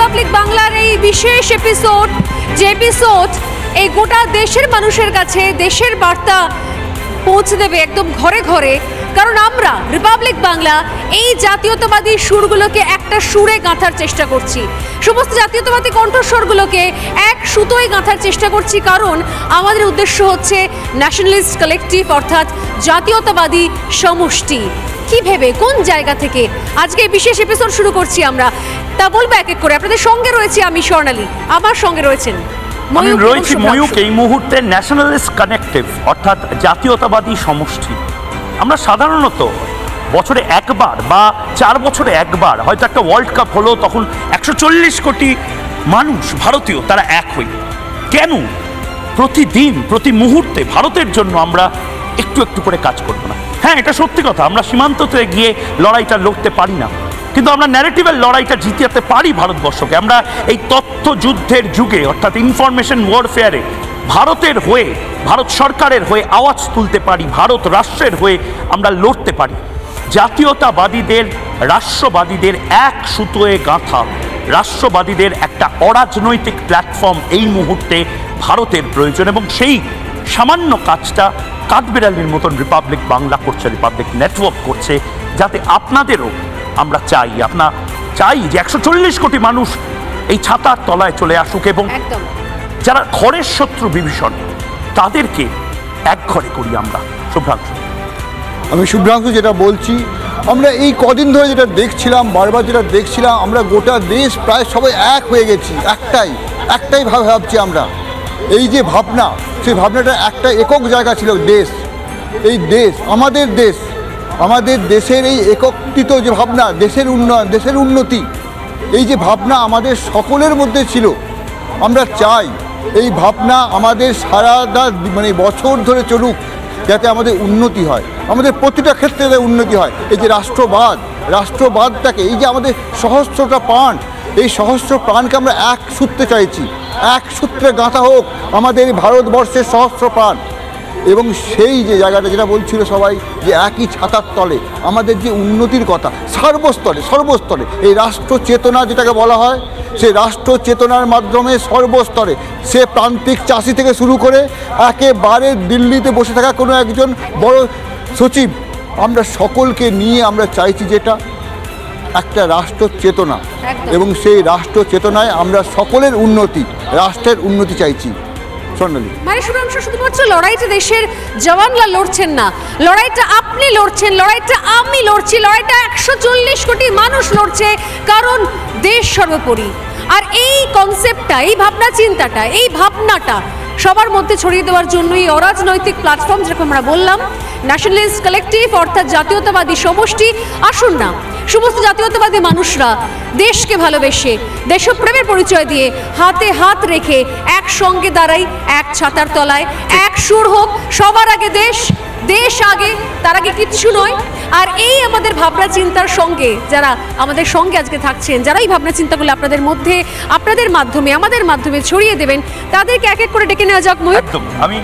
Republic বাংলার এই বিশেষ এপিসোড, যে এপিসোড এই গোটা দেশের মানুষের কাছে দেশের বার্তা পৌঁছে দেবে একদম ঘরে ঘরে। কারণ আমরা রিপাবলিক বাংলা এই জাতীয়তাবাদী সুরগুলোকে একটা সুরে গাঁথার চেষ্টা করছি, সমস্ত জাতীয়তাবাদী কণ্ঠস্বরগুলোকে এক সুতোয় গাঁথার চেষ্টা করছি। কারণ আমাদের উদ্দেশ্য হচ্ছে ন্যাশনালিস্ট কালেকটিভ, অর্থাৎ জাতীয়তাবাদী সমষ্টি। কি ভেবে, কোন জায়গা থেকে আজকে এই বিশেষ এপিসোড শুরু করছি আমরা, তা বলবো এক এক করে। আপনাদের সঙ্গে রয়েছি আমি স্বর্ণালী, আমার সঙ্গে রয়েছেন আমি রয়েছি ময়ূক। এই মুহূর্তে ন্যাশনালিস্ট কানেক্টিভ অর্থাৎ জাতীয়তাবাদী সমষ্টি। আমরা সাধারণত বছরে একবার বা 4 বছরে একবার হয়তো একটা ওয়ার্ল্ড কাপ হলো, তখন 140 কোটি মানুষ ভারতীয় তারা এক হই। কেন প্রতিদিন প্রতি মুহূর্তে ভারতের জন্য আমরা একটু একটু করে কাজ করবো না? হ্যাঁ, এটা সত্যি কথা, আমরা সীমান্ততে গিয়ে লড়াইটা লড়তে পারি না, কিন্তু আমরা ন্যারেটিভের লড়াইটা জিতাতে পারি ভারতবর্ষকে। আমরা এই তথ্য যুদ্ধের যুগে অর্থাৎ ইনফরমেশন ওয়ারফেয়ারে ভারতের হয়ে, ভারত সরকারের হয়ে আওয়াজ তুলতে পারি, ভারত রাষ্ট্রের হয়ে আমরা লড়তে পারি। জাতীয়তাবাদীদের, রাষ্ট্রবাদীদের এক সুতোয় গাঁথা, রাষ্ট্রবাদীদের একটা অরাজনৈতিক প্ল্যাটফর্ম এই মুহূর্তে ভারতের প্রয়োজন। এবং সেই সামান্য কাজটা কাঠবিড়ালির মতন রিপাবলিক বাংলা করছে, রিপাবলিক নেটওয়ার্ক করছে, যাতে আপনাদেরও আমরা চাই যে 140 কোটি মানুষ এই ছাতার তলায় চলে আসুক এবং যারা ঘরের শত্রু বিভীষণ তাদেরকে এক ঘরে করি আমরা। শুভ্রাংশু। আমি শুভ্রাংশু যেটা বলছি, আমরা এই কদিন ধরে যেটা দেখছিলাম, বারবার যেটা দেখছিলাম, আমরা গোটা দেশ প্রায় সবাই এক হয়ে গেছি। একটাই ভাবছি আমরা। এই যে ভাবনা, সেই ভাবনাটা একটা একক জায়গা ছিল, দেশ। এই দেশ আমাদের দেশের এই একত্রিত যে ভাবনা, দেশের উন্নয়ন, দেশের উন্নতি, এই যে ভাবনা আমাদের সকলের মধ্যে ছিল। আমরা চাই এই ভাবনা আমাদের সারাটা বছর ধরে চলুক, যাতে আমাদের উন্নতি হয়, আমাদের প্রতিটা ক্ষেত্রে যাতে উন্নতি হয়। এই যে রাষ্ট্রবাদটাকে, এই যে আমাদের সহস্রটা প্রাণ, এই সহস্র প্রাণকে আমরা এক সূত্রে চাইছি, এক সূত্রে গাঁথা হোক আমাদের ভারতবর্ষের সহস্র প্রাণ। এবং সেই যে জায়গাটা যেটা বলছিল সবাই, যে একই ছাতার তলে আমাদের যে উন্নতির কথা, সর্বস্তরে এই রাষ্ট্র চেতনা যেটাকে বলা হয়, সেই রাষ্ট্র চেতনার মাধ্যমে সর্বস্তরে, সে প্রান্তিক চাষি থেকে শুরু করে একেবারে দিল্লিতে বসে থাকা কোনো একজন বড় সচিব, আমরা সকলকে নিয়ে আমরা চাইছি যেটা একটা রাষ্ট্র চেতনা। এবং সেই রাষ্ট্র চেতনায় আমরা সকলের উন্নতি, রাষ্ট্রের উন্নতি চাইছি। মানে শুভ্রাংশু, শুধুমাত্র লড়াইটা দেশের জওয়ানরা লড়ছেন না, লড়াইটা আপনি লড়ছেন, লড়াইটা আমি লড়ছি, লড়াইটা 140 কোটি মানুষ লড়ছে, কারণ দেশ সর্বোপরি। আর এই কনসেপ্টটা, এই ভাবনা চিন্তাটা, এই ভাবনাটা সবার মধ্যে ছড়িয়ে দেওয়ার জন্যই অরাজনৈতিক প্ল্যাটফর্ম, যেরকম আমরা বললাম, ন্যাশনালিস্ট কালেকটিভ অর্থাৎ জাতীয়তাবাদী সমষ্টি। আসুন না সমস্ত জাতীয়তাবাদী মানুষরা দেশকে ভালোবেসে, দেশপ্রেমের পরিচয় দিয়ে, হাতে হাত রেখে একসঙ্গে দাঁড়াই, এক ছাতার তলায়, এক সুর হোক। সবার আগে দেশ আগে, তার আগে কিচ্ছু নয়। আর এই আমাদের ভাবনা চিন্তার সঙ্গে যারা আমাদের সঙ্গে আজকে থাকছেন, যারা এই ভাবনা চিন্তাগুলো আপনাদের মধ্যে, আপনাদের মাধ্যমে, আমাদের মাধ্যমে ছড়িয়ে দেবেন, তাদেরকে এক এক করে ডেকে নেওয়া যাক ময়ূক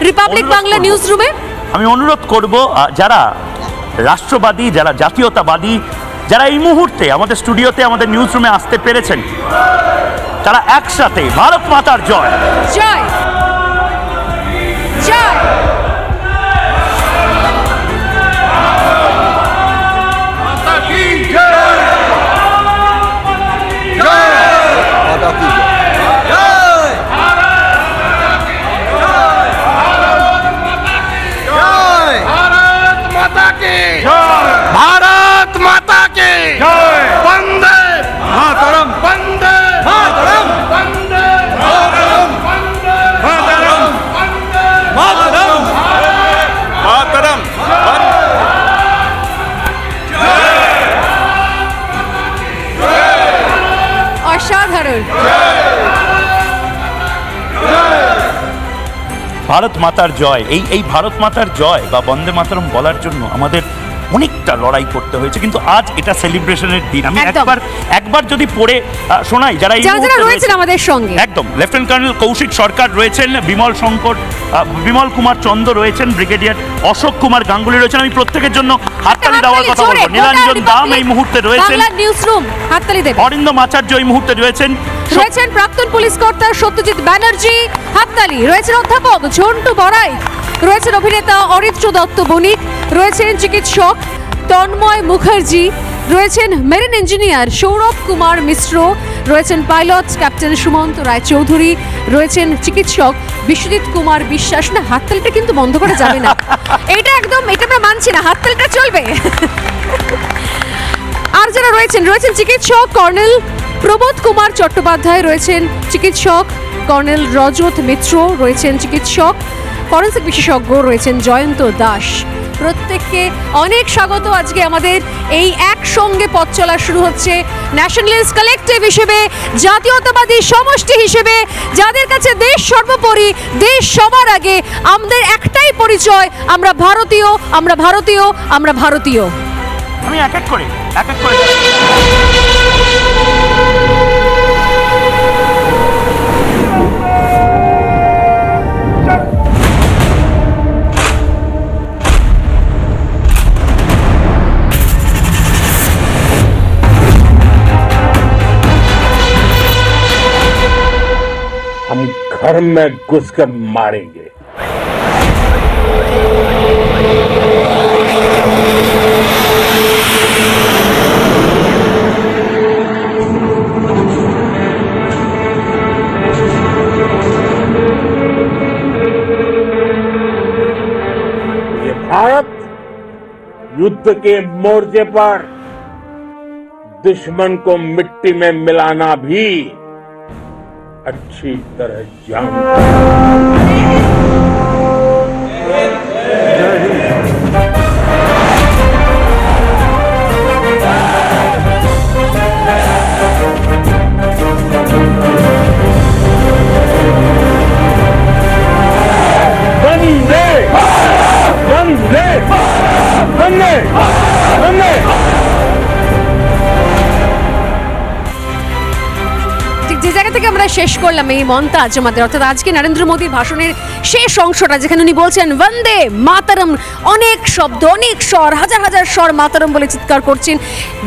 রিপাবলিক বাংলা নিউজ রুমে। আমি অনুরোধ করব যারা রাষ্ট্রবাদী, যারা জাতীয়তাবাদী, যারা এই মুহূর্তে আমাদের স্টুডিওতে, আমাদের নিউজ রুমে আসতে পেরেছেন, তারা একসাথে ভারত মাতার জয় জয় জয়। भारत माता की वंदे मातरम, वंदे मातरम, वंदे मातरम, वंदे मातरम, मातरम, অসাধারণ। ভারত মাতার জয়। এই ভারত মাতার জয় বা বন্দে মাতরম বলার জন্য আমাদের অনেকটা লড়াই করতে হয়েছে, কিন্তু আজ এটা সেলিব্রেশনের দিন। আমি একদম। একবার যদি পড়ে শোনাই যারা এই যারা মুহূর্তে রয়েছেন রয়েছেন আমাদের সঙ্গে। একদম, লেফটেন্যান্ট কর্নেল কৌশিক সরকার রয়েছেন, বিমল কুমার চন্দ রয়েছেন, ব্রিগেডিয়ার অশোক কুমার গাঙ্গুলি রয়েছেন। আমি প্রত্যেকের জন্য হাততালি দেওয়ার কথা বলবো। নীলাঞ্জন দাম এই মুহূর্তে রয়েছেন, বাংলা নিউজরুম হাততালি দেবে। অরিন্দম আচার্য এই মুহূর্তে রয়েছেন, প্রাক্তন পুলিশ কর্তা সত্যজিৎ ব্যানার্জি হাততালি, রয়েছেন অধ্যাপক ঝন্টু বড়াই, রয়েছেন অভিনেতা অরিত্র দত্ত বণিক, রয়েছেন চিকিৎসক তন্ময় মুখার্জি, রয়েছেন মেরিন ইঞ্জিনিয়ার সৌরভ কুমার মিশ্র, রয়েছেন পাইলট ক্যাপ্টেন সুমন্ত রায়চৌধুরী, রয়েছেন চিকিৎসক বিশ্বজিৎ কুমার বিশ্বাস। না, হাততালিটা কিন্তু বন্ধ করা যাবে না, এটা একদম, এটা আমরা মানছি না, হাততালিটা চলবে। আর যারা রয়েছেন চিকিৎসক কর্নেল প্রবোধ কুমার চট্টোপাধ্যায়, রয়েছেন চিকিৎসক কর্নেল রজত মিত্র, রয়েছেন চিকিৎসক ফরেন্সিক বিশেষজ্ঞ, রয়েছেন জয়ন্ত দাস। প্রত্যেককে অনেক স্বাগত। আজকে আমাদের এই একসঙ্গে পথ চলা শুরু হচ্ছে ন্যাশনালিস্ট কালেক্টিভ হিসেবে, জাতীয়তাবাদী সমষ্টি হিসেবে, যাদের কাছে দেশ সর্বোপরি, দেশ সবার আগে। আমাদের একটাই পরিচয়, আমরা ভারতীয়, আমরা ভারতীয়, আমরা ভারতীয়। আমি এক এক করে हम घर में घुसकर मारेंगे। ये भारत युद्ध के मोर्चे पर दुश्मन को मिट्टी में मिलाना भी अच्छी तरह जानता वंदे वंदे वंदे वंदे। যে জায়গা থেকে আমরা শেষ করলাম এই মন্তাজ আমাদের, অর্থাৎ আজকে নরেন্দ্র মোদীর ভাষণের শেষ অংশটা, যেখানে উনি বলছেন বন্দে মাতরম, অনেক শব্দ, অনেক স্বর, হাজার হাজার স্বর মাতরম বলে চিৎকার করছেন।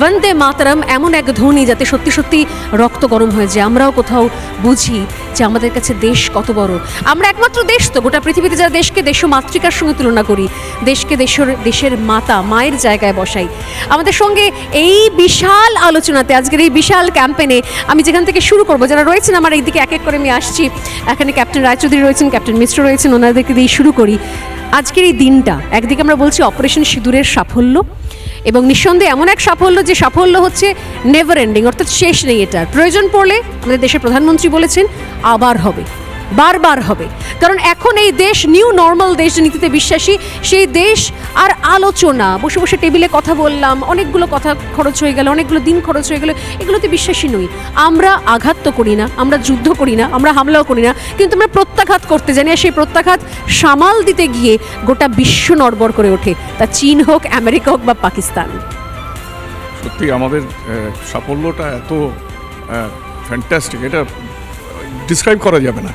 বন্দে মাতরম এমন এক ধ্বনি যাতে সত্যি সত্যি রক্ত গরম হয়ে যায়। আমরাও কোথাও বুঝি যে আমাদের কাছে দেশ কত বড়। আমরা একমাত্র দেশ তো গোটা পৃথিবীতে যারা দেশকে দেশ মাতৃকার সঙ্গে তুলনা করি, দেশকে দেশের মাতা, মায়ের জায়গায় বসাই। আমাদের সঙ্গে এই বিশাল আলোচনাতে, আজকের এই বিশাল ক্যাম্পেনে আমি যেখান থেকে শুরু করবো, যারা রয়েছেন আমার এইদিকে এক এক করে আমি আসছি। এখানে ক্যাপ্টেন রায়চৌধুরী রয়েছেন, ক্যাপ্টেন মিশ্র রয়েছেন, ওনাদেরকে দিয়ে শুরু করি। আজকের এই দিনটা একদিকে আমরা বলছি অপারেশন সিঁদুরের সাফল্য, এবং নিঃসন্দেহে এমন এক সাফল্য যে সাফল্য হচ্ছে নেভার এন্ডিং, অর্থাৎ শেষ নেই এটার। প্রয়োজন পড়লে আমাদের দেশের প্রধানমন্ত্রী বলেছেন আবার হবে, বারবার হবে, কারণ এখন এই দেশ নিউ নর্মাল দেশ নীতিতে বিশ্বাসী। সেই দেশ আর আলোচনা, বসে বসে টেবিলে কথা বললাম, অনেকগুলো কথা খরচ হয়ে গেল, অনেকগুলো দিন খরচ হয়ে গেল, এগুলোতে বিশ্বাসী নই। আমরা আঘাত তো করি না, আমরা যুদ্ধ করি না, আমরা হামলাও করি না, কিন্তু আমরা প্রত্যাঘাত করতে জানি। আর সেই প্রত্যাঘাত সামাল দিতে গিয়ে গোটা বিশ্ব নড়বড় করে ওঠে, তা চীন হোক, আমেরিকা হোক বা পাকিস্তান। সত্যি আমাদের সাফল্যটা এত ফ্যান্টাস্টিক, এটা ডিসক্রাইব করা যাবে না।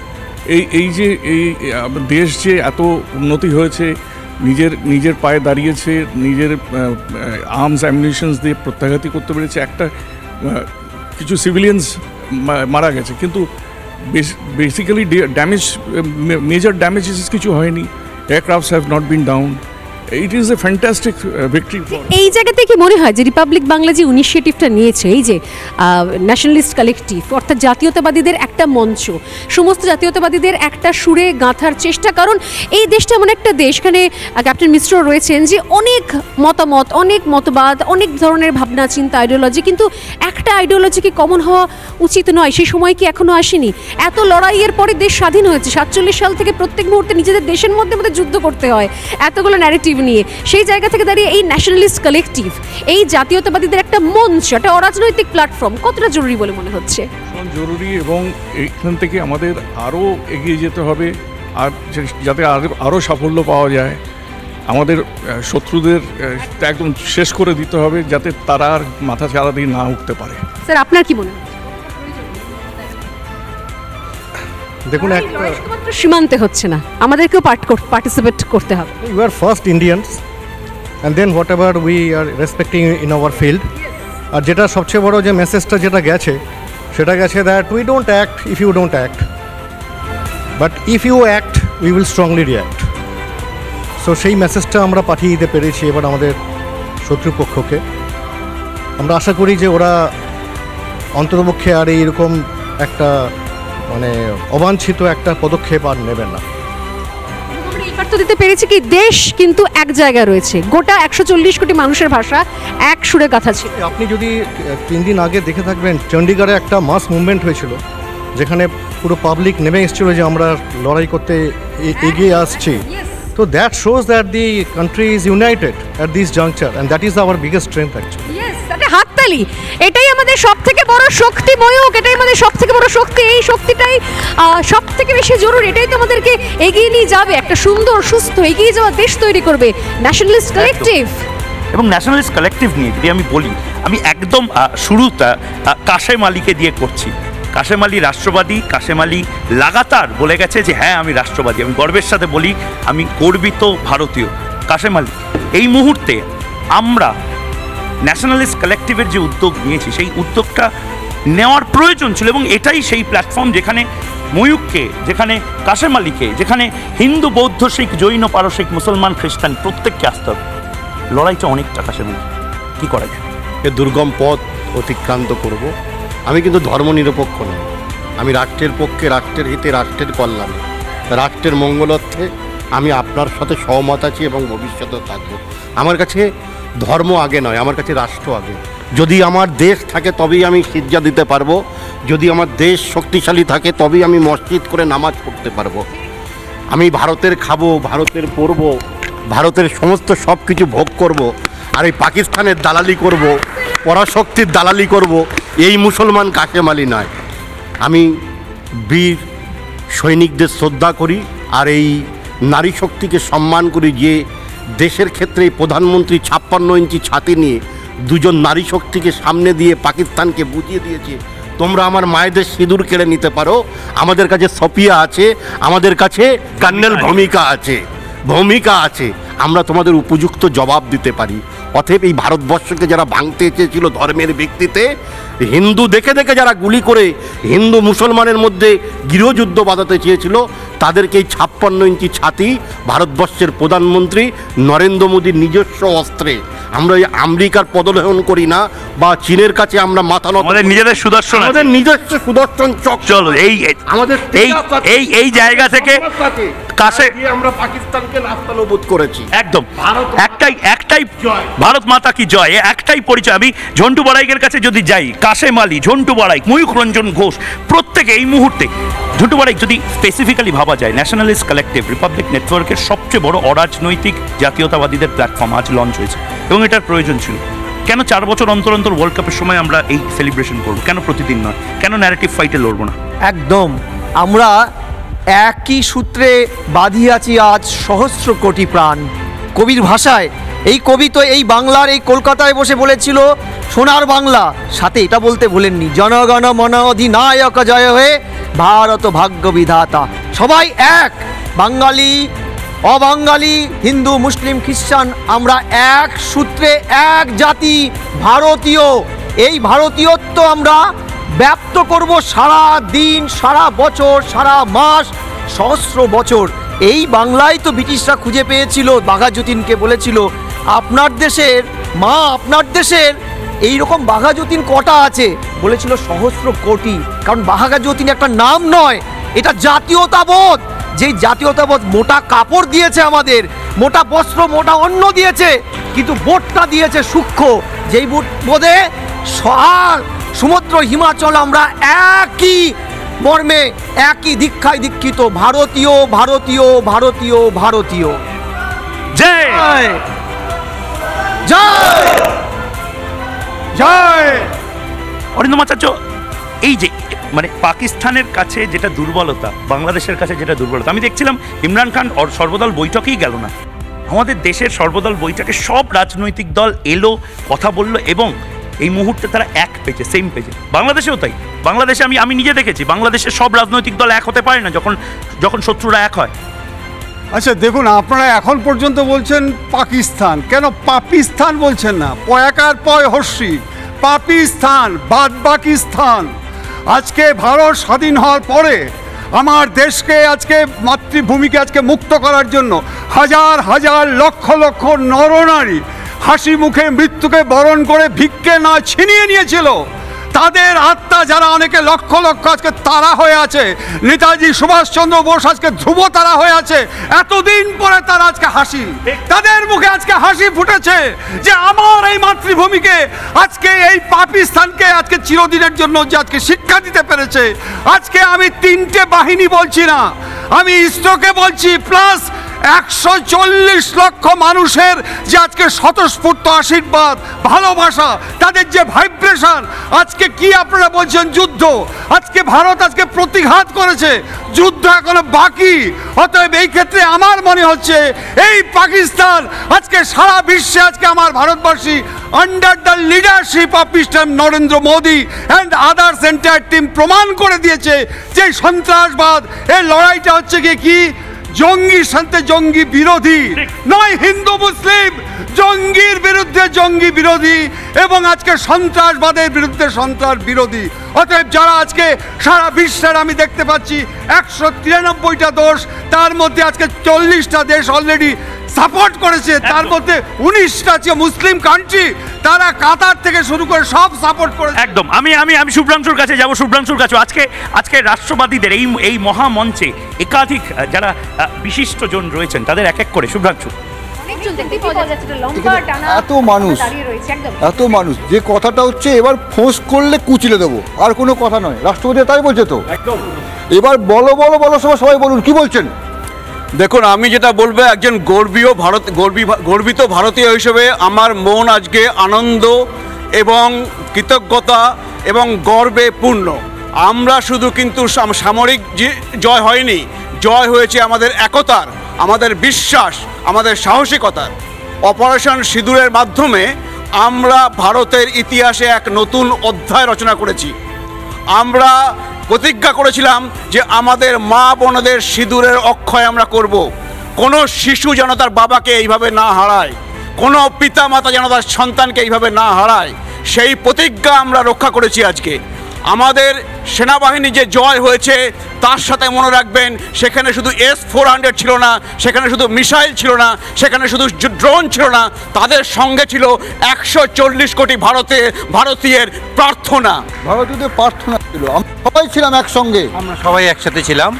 এই যে দেশ যে এত উন্নতি হয়েছে, নিজের পায়ে দাঁড়িয়েছে, নিজের আর্মস অ্যামিউনিশনস দিয়ে প্রত্যাঘাতী করতে পেরেছে। একটা কিছু সিভিলিয়ানস মারা গেছে, কিন্তু বেসিক্যালি ড্যামেজ, মেজর ড্যামেজেস কিছু হয়নি। Aircrafts have not been down. It is a fantastic victory. এই জায়গাতে কি মনে হয় যে রিপাবলিক বাংলা যে ইনিশিয়েটিভটা নিয়েছে, এই যে ন্যাশনালিস্ট কালেক্টিভ, অর্থাৎ জাতীয়তাবাদীদের একটা মঞ্চ, সমস্ত জাতীয়তাবাদীদের একটা সুরে গাঁথার চেষ্টা, কারণ এই দেশটা এমন একটা দেশ, এখানে ক্যাপ্টেন মিশ্র রয়েছেন, যে অনেক মতামত, অনেক মতবাদ, অনেক ধরনের ভাবনা চিন্তা, আইডিওলজি, কিন্তু একটা আইডিওলজি কি কমন হওয়া উচিত নয়? সেই সময় কি এখনো আসেনি? এত লড়াইয়ের পরে দেশ স্বাধীন হয়েছে, 47 সাল থেকে প্রত্যেক মুহূর্তে নিজেদের দেশের মধ্যে যুদ্ধ করতে হয় এতগুলো ন্যারেটিভ নিয়ে। সেই জায়গা থেকে দাঁড়িয়ে এই ন্যাশনালিস্ট কালেক্টিভ, এই জাতীয়তাবাদীদের একটা মঞ্চ, একটা অরাজনৈতিক প্ল্যাটফর্ম কতটা জরুরি বলে মনে হচ্ছে? জরুরি, এবং এখান থেকে আমাদের আরও এগিয়ে যেতে হবে, আর যাতে আরও সাফল্য পাওয়া যায়। আমাদের শত্রুদের একদম শেষ করে দিতে হবে, যাতে তারা আর মাথা চারা দিয়ে না উঠতে পারে। স্যার আপনার কি মনে হয়? দেখুন, লড়াই শুধুমাত্র সীমান্তে হচ্ছে না, আমাদেরকেও পার্টিসিপেট করতে হবে। we are first Indians and then whatever we are respecting in our field. আর যেটা সবচেয়ে বড় যে মেসেজটা যেটা গেছে সেটা গেছে that we don't act if you don't act, but if you act we will strongly react. So সেই মেসেজটা আমরা পাঠিয়ে দিতে পেরেছি এবার আমাদের শত্রুপক্ষকে। আমরা আশা করি যে ওরা অন্ততপক্ষে আর এইরকম একটা মানে অবাঞ্ছিত একটা পদক্ষেপ আর নেবে না। আমরা এই বার্তা দিতে পেরেছি কি দেশ কিন্তু এক জায়গায় রয়েছে, গোটা 140 কোটি মানুষের ভাষা এক সুরে গাথা ছিল। আপনি যদি 3 দিন আগে দেখে থাকবেন, চণ্ডীগড়ে একটা মাস মুভমেন্ট হয়েছিল যেখানে পুরো পাবলিক নেমে এসেছিল যে আমরা লড়াই করতে এগিয়ে আসছি। তো that shows that the country is United at this juncture and that is our biggest strength actually. হাততালি, এটাই আমাদের সব থেকে বড় শক্তি ময়ূক, এটাই আমাদের সব থেকে বড় শক্তি। এই শক্তিটাই সব থেকে বেশি জরুরি, এটাই তো আমাদেরকে এগিয়ে নিয়ে যাবে, একটা সুন্দর সুস্থ এগিয়ে যাওয়া দেশ তৈরি করবে। ন্যাশনালিস্ট কালেকটিভ এবং ন্যাশনালিস্ট কালেকটিভ নিয়ে যদি আমি বলি, আমি একদম শুরুটা কাশেম আলীকে দিয়ে করছি। কাশেম আলী রাষ্ট্রবাদী, কাশেম আলী লাগাতার বলে গেছে যে হ্যাঁ আমি রাষ্ট্রবাদী, আমি গর্বের সাথে বলি আমি গর্বিত ভারতীয়। কাশেম আলী, এই মুহূর্তে আমরা ন্যাশনালিস্ট কালেকটিভের যে উদ্যোগ নিয়েছি সেই উদ্যোগটা নেওয়ার প্রয়োজন ছিল, এবং এটাই সেই প্ল্যাটফর্ম যেখানে ময়ূককে, যেখানে কাশেম আলীকে, যেখানে হিন্দু, বৌদ্ধ, শিখ, জৈন, পারসিক, মুসলমান, খ্রিস্টান প্রত্যেককে আসতে হবে। লড়াইটা অনেকটা কাশেম আলী, কী করা যায়? এ দুর্গম পথ অতিক্রান্ত করব। আমি কিন্তু ধর্মনিরপেক্ষ নই, আমি রাষ্ট্রের পক্ষে, রাষ্ট্রের হিতে, রাষ্ট্রের কল্যাণে, রাষ্ট্রের মঙ্গলার্থে আমি আপনার সাথে সহমত আছি এবং ভবিষ্যতেও থাকবো। আমার কাছে ধর্ম আগে নয়, আমার কাছে রাষ্ট্র আগে। যদি আমার দেশ থাকে তবেই আমি সিজদা দিতে পারবো, যদি আমার দেশ শক্তিশালী থাকে তবেই আমি মসজিদ করে নামাজ পড়তে পারবো। আমি ভারতের খাবো, ভারতের পরবো, ভারতের সমস্ত সব কিছু ভোগ করব, আর এই পাকিস্তানের দালালি করব, পরাশক্তির দালালি করব, এই মুসলমান কাশেম আলী নয়। আমি বীর সৈনিকদের শ্রদ্ধা করি আর এই নারী শক্তিকে সম্মান করি, যে দেশের ক্ষেত্রে প্রধানমন্ত্রী 56 ইঞ্চি ছাতি নিয়ে দুজন নারী শক্তিকে সামনে দিয়ে পাকিস্তানকে বুঝিয়ে দিয়েছে তোমরা আমার মায়েদের সিঁদুর কেড়ে নিতে পারো। আমাদের কাছে সফিয়া আছে, আমাদের কাছে কর্নেল ভূমিকা আছে, আমরা তোমাদের উপযুক্ত জবাব দিতে পারি। অতএব এই ভারতবর্ষকে যারা ভাঙতে চেয়েছিল ধর্মের ভিত্তিতে, হিন্দু দেখে দেখে যারা গুলি করে হিন্দু মুসলমানের মধ্যে গৃহযুদ্ধ বাঁধাতে চেয়েছিল, তাদেরকে এই 56 ইঞ্চি ছাতি ভারতবর্ষের প্রধানমন্ত্রী নরেন্দ্র মোদীর নিজস্ব অস্ত্রে, আমরা এই আমেরিকার পদলেহন করি না বা চীনের কাছে আমরা মাথা নত, আমাদের নিজেদের সুদর্শন, আমাদের নিজস্ব সুদর্শন চক। চলো আমাদের এই জায়গা থেকে কাছে আমরা পাকিস্তানকে নাস্তানাবুদ করেছি। একদম একটাই ভারত মাতা কি জয়, একটাই পরিচয়। আমি ঝন্টু বড়াইকের কাছে যদি যাই, কাশেম আলী, ঝন্টু বড়াইক, ময়ূখ রঞ্জন ঘোষ, প্রত্যেকে এই মুহূর্তে, ঝন্টু বড়াইক যদি স্পেসিফিক্যালি ভাবা যায়, ন্যাশনালিস্ট কালেকটিভ রিপাবলিক নেটওয়ার্কের সবচেয়ে বড় অরাজনৈতিক জাতীয়তাবাদীদের প্ল্যাটফর্ম আজ লঞ্চ হয়েছে, এবং এটার প্রয়োজন ছিল। কেন 4 বছর অন্তর অন্তর ওয়ার্ল্ড কাপের সময় আমরা এই সেলিব্রেশন করবো? কেন প্রতিদিন নয়? কেন ন্যারেটিভ ফাইটে লড়বো না? একদম, আমরা একই সূত্রে বাঁধিয়াছি আজ সহস্র কোটি প্রাণ। কবির ভাষায় এই কবি তো এই বাংলার, এই কলকাতায় বসে বলেছিল সোনার বাংলা, সাথে এটা বলতে ভুলেননি, জনগণ মন অধিনায়ক জয় হয়ে ভারত ভাগ্য বিধাতা। সবাই এক, বাঙালি, অবাঙালি, হিন্দু, মুসলিম, খ্রিস্টান, আমরা এক সূত্রে এক জাতি, ভারতীয়। এই ভারতীয়ত্ব আমরা ব্যক্ত করব সারা দিন, সারা বছর, সারা মাস, সহস্র বছর। এই বাংলায় তো ব্রিটিশরা খুঁজে পেয়েছিল, বাঘা যতীনকে বলেছিল আপনার দেশের মা, আপনার দেশের এইরকম বাঘা যতীন কটা আছে? বলেছিল সহস্র কোটি। কারণ বাঘা যতীন একটা নাম নয়, এটা জাতীয়তাবোধ। যেই জাতীয়তাবোধ মোটা কাপড় দিয়েছে আমাদের, মোটা বস্ত্র, মোটা অন্ন দিয়েছে, কিন্তু বোধটা দিয়েছে সূক্ষ্ম, যেই বোধে সমুদ্র হিমাচল আমরা একই মর্মে, একই দীক্ষায় দীক্ষিত, ভারতীয়, ভারতীয়, ভারতীয়, ভারতীয়। জয় জয় জয়। অরিন্দম আচার্য, এই যে মানে পাকিস্তানের কাছে যেটা দুর্বলতা, বাংলাদেশের কাছে যেটা দুর্বলতা, আমি দেখছিলাম ইমরান খান সর্বদল বৈঠকেই গেল না, আমাদের দেশের সর্বদল বৈঠকে সব রাজনৈতিক দল এলো, কথা বললো, এবং এই মুহূর্তে তারা এক পেজে, সেম পেজে। বাংলাদেশেও তাই। বাংলাদেশে আমি নিজে দেখেছি, বাংলাদেশের সব রাজনৈতিক দল এক হতে পারে না যখন শত্রুরা এক হয়। আচ্ছা দেখুন, আপনারা এখন পর্যন্ত বলছেন পাকিস্তান, কেন পাকিস্তান বলছেন না? পয়াকার পয় হর্ষি, পাকিস্তান, বাদ পাকিস্তান। আজকে ভারত স্বাধীন হওয়ার পরে আমার দেশকে আজকে মাতৃভূমিকে আজকে মুক্ত করার জন্য হাজার হাজার লক্ষ লক্ষ নরনারী হাসি মুখে মৃত্যুকে বরণ করে ভিক্ষে না ছিনিয়ে নিয়েছিল। তাদের আত্মা যারা অনেকে লক্ষ লক্ষ আজকে তারা হয়ে আছে, নেতাজি সুভাষচন্দ্র বোস আজকে ধ্রুব তারা হয়ে আছে, এতদিন পরে তারা আজকে হাসি, তাদের মুখে আজকে হাসি ফুটেছে যে আমার এই মাতৃভূমিকে আজকে এই পাকিস্তানকে আজকে চিরদিনের জন্য যে আজকে শিক্ষা দিতে পেরেছে। আজকে আমি 3টে বাহিনী বলছি না, আমি ইসরোকে বলছি, প্লাস 140 লক্ষ মানুষের যে আজকে স্বতঃস্ফূর্ত আশীর্বাদ, ভালোবাসা, তাদের যে ভাইব্রেশন। আজকে কি আপনারা বলছেন যুদ্ধ? আজকে ভারত আজকে প্রতিঘাত করেছে, যুদ্ধ এখনো বাকি। অতএব এই ক্ষেত্রে আমার মনে হচ্ছে এই পাকিস্তান আজকে সারা বিশ্বে আজকে আমার ভারতবাসী under the leadership of mister Narendra Modi and others entire team প্রমাণ করে দিয়েছে যে সন্ত্রাসবাদ এই লড়াইটা হচ্ছে কি জঙ্গির সাথে জঙ্গি বিরোধী নয়, হিন্দু মুসলিম জঙ্গির বিরুদ্ধে জঙ্গি বিরোধী এবং আজকে সন্ত্রাসবাদের বিরুদ্ধে সন্ত্রাস বিরোধী। অতএব যারা আজকে সারা বিশ্বের আমি দেখতে পাচ্ছি 193টা দেশ, তার মধ্যে আজকে 40টা দেশ অলরেডি সাপোর্ট করেছে, তার মধ্যে 19টা যে মুসলিম কান্ট্রি, তারা কাতার থেকে শুরু করে সব সাপোর্ট করেছে। একদম। আমি শুভ্রাংশুর কাছে যাব। শুভ্রাংশুর কাছে আজকে রাষ্ট্রবাদীদের এই মহামঞ্চে একাধিক যারা বিশিষ্টজন রয়েছেন, তাদের এক এক করে শুভ্রাংশু। এত মানুষ যে কথাটা হচ্ছে এবার ফোঁস করলে কুচিলে দেবো, আর কোনো কথা নয়। রাষ্ট্রপতি তাই বলছে তো, এবার বলো সবাই বলুন কি বলছেন। দেখুন, আমি যেটা বলবো, একজন গর্বিত ভারতীয় হিসেবে আমার মন আজকে আনন্দ এবং কৃতজ্ঞতা এবং গর্বে পূর্ণ। আমরা শুধু কিন্তু সামরিক জয় হয়নি, জয় হয়েছে আমাদের একতার, আমাদের বিশ্বাস, আমাদের সাহসিকতার। অপারেশন সিঁদুরের মাধ্যমে আমরা ভারতের ইতিহাসে এক নতুন অধ্যায় রচনা করেছি। আমরা প্রতিজ্ঞা করেছিলাম যে আমাদের মা বোনদের সিঁদুরের অক্ষয় আমরা করব। কোনো শিশু যেন তার বাবাকে এইভাবে না হারায়, কোনো পিতা মাতা যেন তার সন্তানকে এইভাবে না হারায়, সেই প্রতিজ্ঞা আমরা রক্ষা করেছি। আজকে আমাদের সেনাবাহিনী যে জয় হয়েছে, তার সাথে মনে রাখবেন সেখানে শুধু S-400 ছিল না, সেখানে শুধু মিসাইল ছিল না, সেখানে শুধু ড্রোন ছিল না, তাদের সঙ্গে ছিল 140 কোটি ভারতীয়ের প্রার্থনা। ভারতীয়দের প্রার্থনা ছিল, আমরা সবাই ছিলাম একসঙ্গে, আমরা সবাই একসাথে ছিলাম।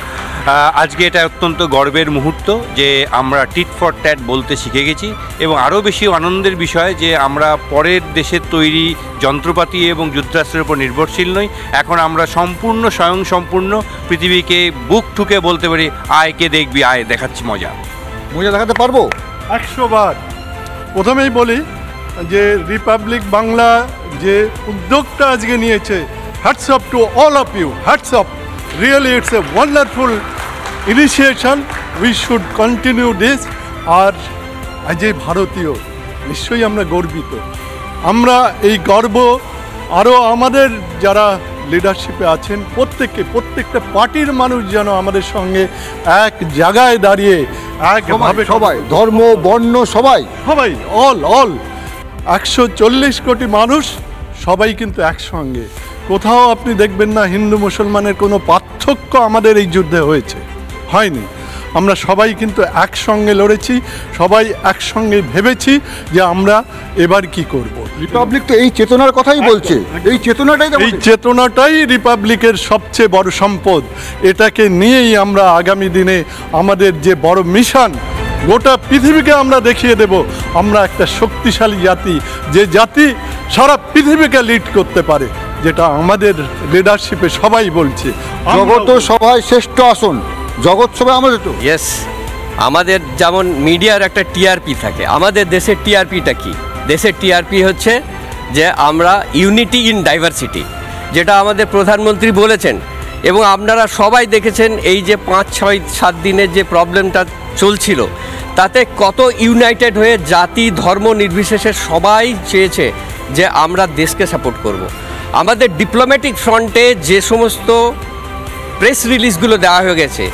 আজকে এটা অত্যন্ত গর্বের মুহূর্ত যে আমরা টিট ফর ট্যাট বলতে শিখে গেছি, এবং আরও বেশি আনন্দের বিষয় যে আমরা পরের দেশের তৈরি যন্ত্রপাতি এবং যুদ্ধাস্ত্রের উপর নির্ভরশীল নই। এখন আমরা সম্পূর্ণ স্বয়ংসম্পূর্ণ পৃথিবীকে বুক ঠুকে বলতে পারি, আয় কে দেখবি, আয় দেখাচ্ছি মজা দেখাতে পারবো 100 বার। প্রথমেই বলি যে রিপাবলিক বাংলা যে উদ্যোগটা আজকে নিয়েছে, hats off to all of you, hats off. Really, it's a wonderful initiation. We should continue this. আর আজ ভারতীয় নিশ্চয়ই আমরা গর্বিত। আমরা এই গর্ব আরও আমাদের যারা লিডারশিপে আছেন প্রত্যেকটা পার্টির মানুষ যেন আমাদের সঙ্গে এক জায়গায় দাঁড়িয়ে একভাবে, সবাই ধর্ম বর্ণ সবাই অল 140 কোটি মানুষ সবাই কিন্তু একসঙ্গে। কোথাও আপনি দেখবেন না হিন্দু মুসলমানের কোনো পার্থক্য আমাদের এই যুদ্ধে হয়নি। আমরা সবাই কিন্তু একসঙ্গে লড়েছি, সবাই একসঙ্গে ভেবেছি যে আমরা এবার কি করব। রিপাবলিক তো এই চেতনার কথাই বলছে, এই চেতনাটাই রিপাবলিকের সবচেয়ে বড় সম্পদ। এটাকে নিয়েই আমরা আগামী দিনে আমাদের যে বড় মিশন, গোটা পৃথিবীকে আমরা দেখিয়ে দেব আমরা একটা শক্তিশালী জাতি, যে জাতি সারা পৃথিবীকে লিড করতে পারে, যেটা আমাদের লিডারশিপে সবাই বলছে। জগৎ সভায় শ্রেষ্ঠ আসন, জগৎ সভায় আমাদের তো ইয়েস। আমাদের যেমন মিডিয়ার একটা টিআরপি থাকে, আমাদের দেশের টিআরপিটা কি? দেশের টিআরপি হচ্ছে যে আমরা ইউনিটি ইন ডাইভার্সিটি, যেটা আমাদের প্রধানমন্ত্রী বলেছেন। এবং আপনারা সবাই দেখেছেন এই যে 5, 6, 7 দিনের যে প্রবলেমটা চলছিল, তাতে কত ইউনাইটেড হয়ে জাতি ধর্ম নির্বিশেষে সবাই চেয়েছে যে আমরা দেশকে সাপোর্ট করব। আমাদের ডিপ্লোম্যাটিক ফ্রন্টে যে সমস্ত প্রেস রিলিজগুলো দেওয়া হয়ে গেছে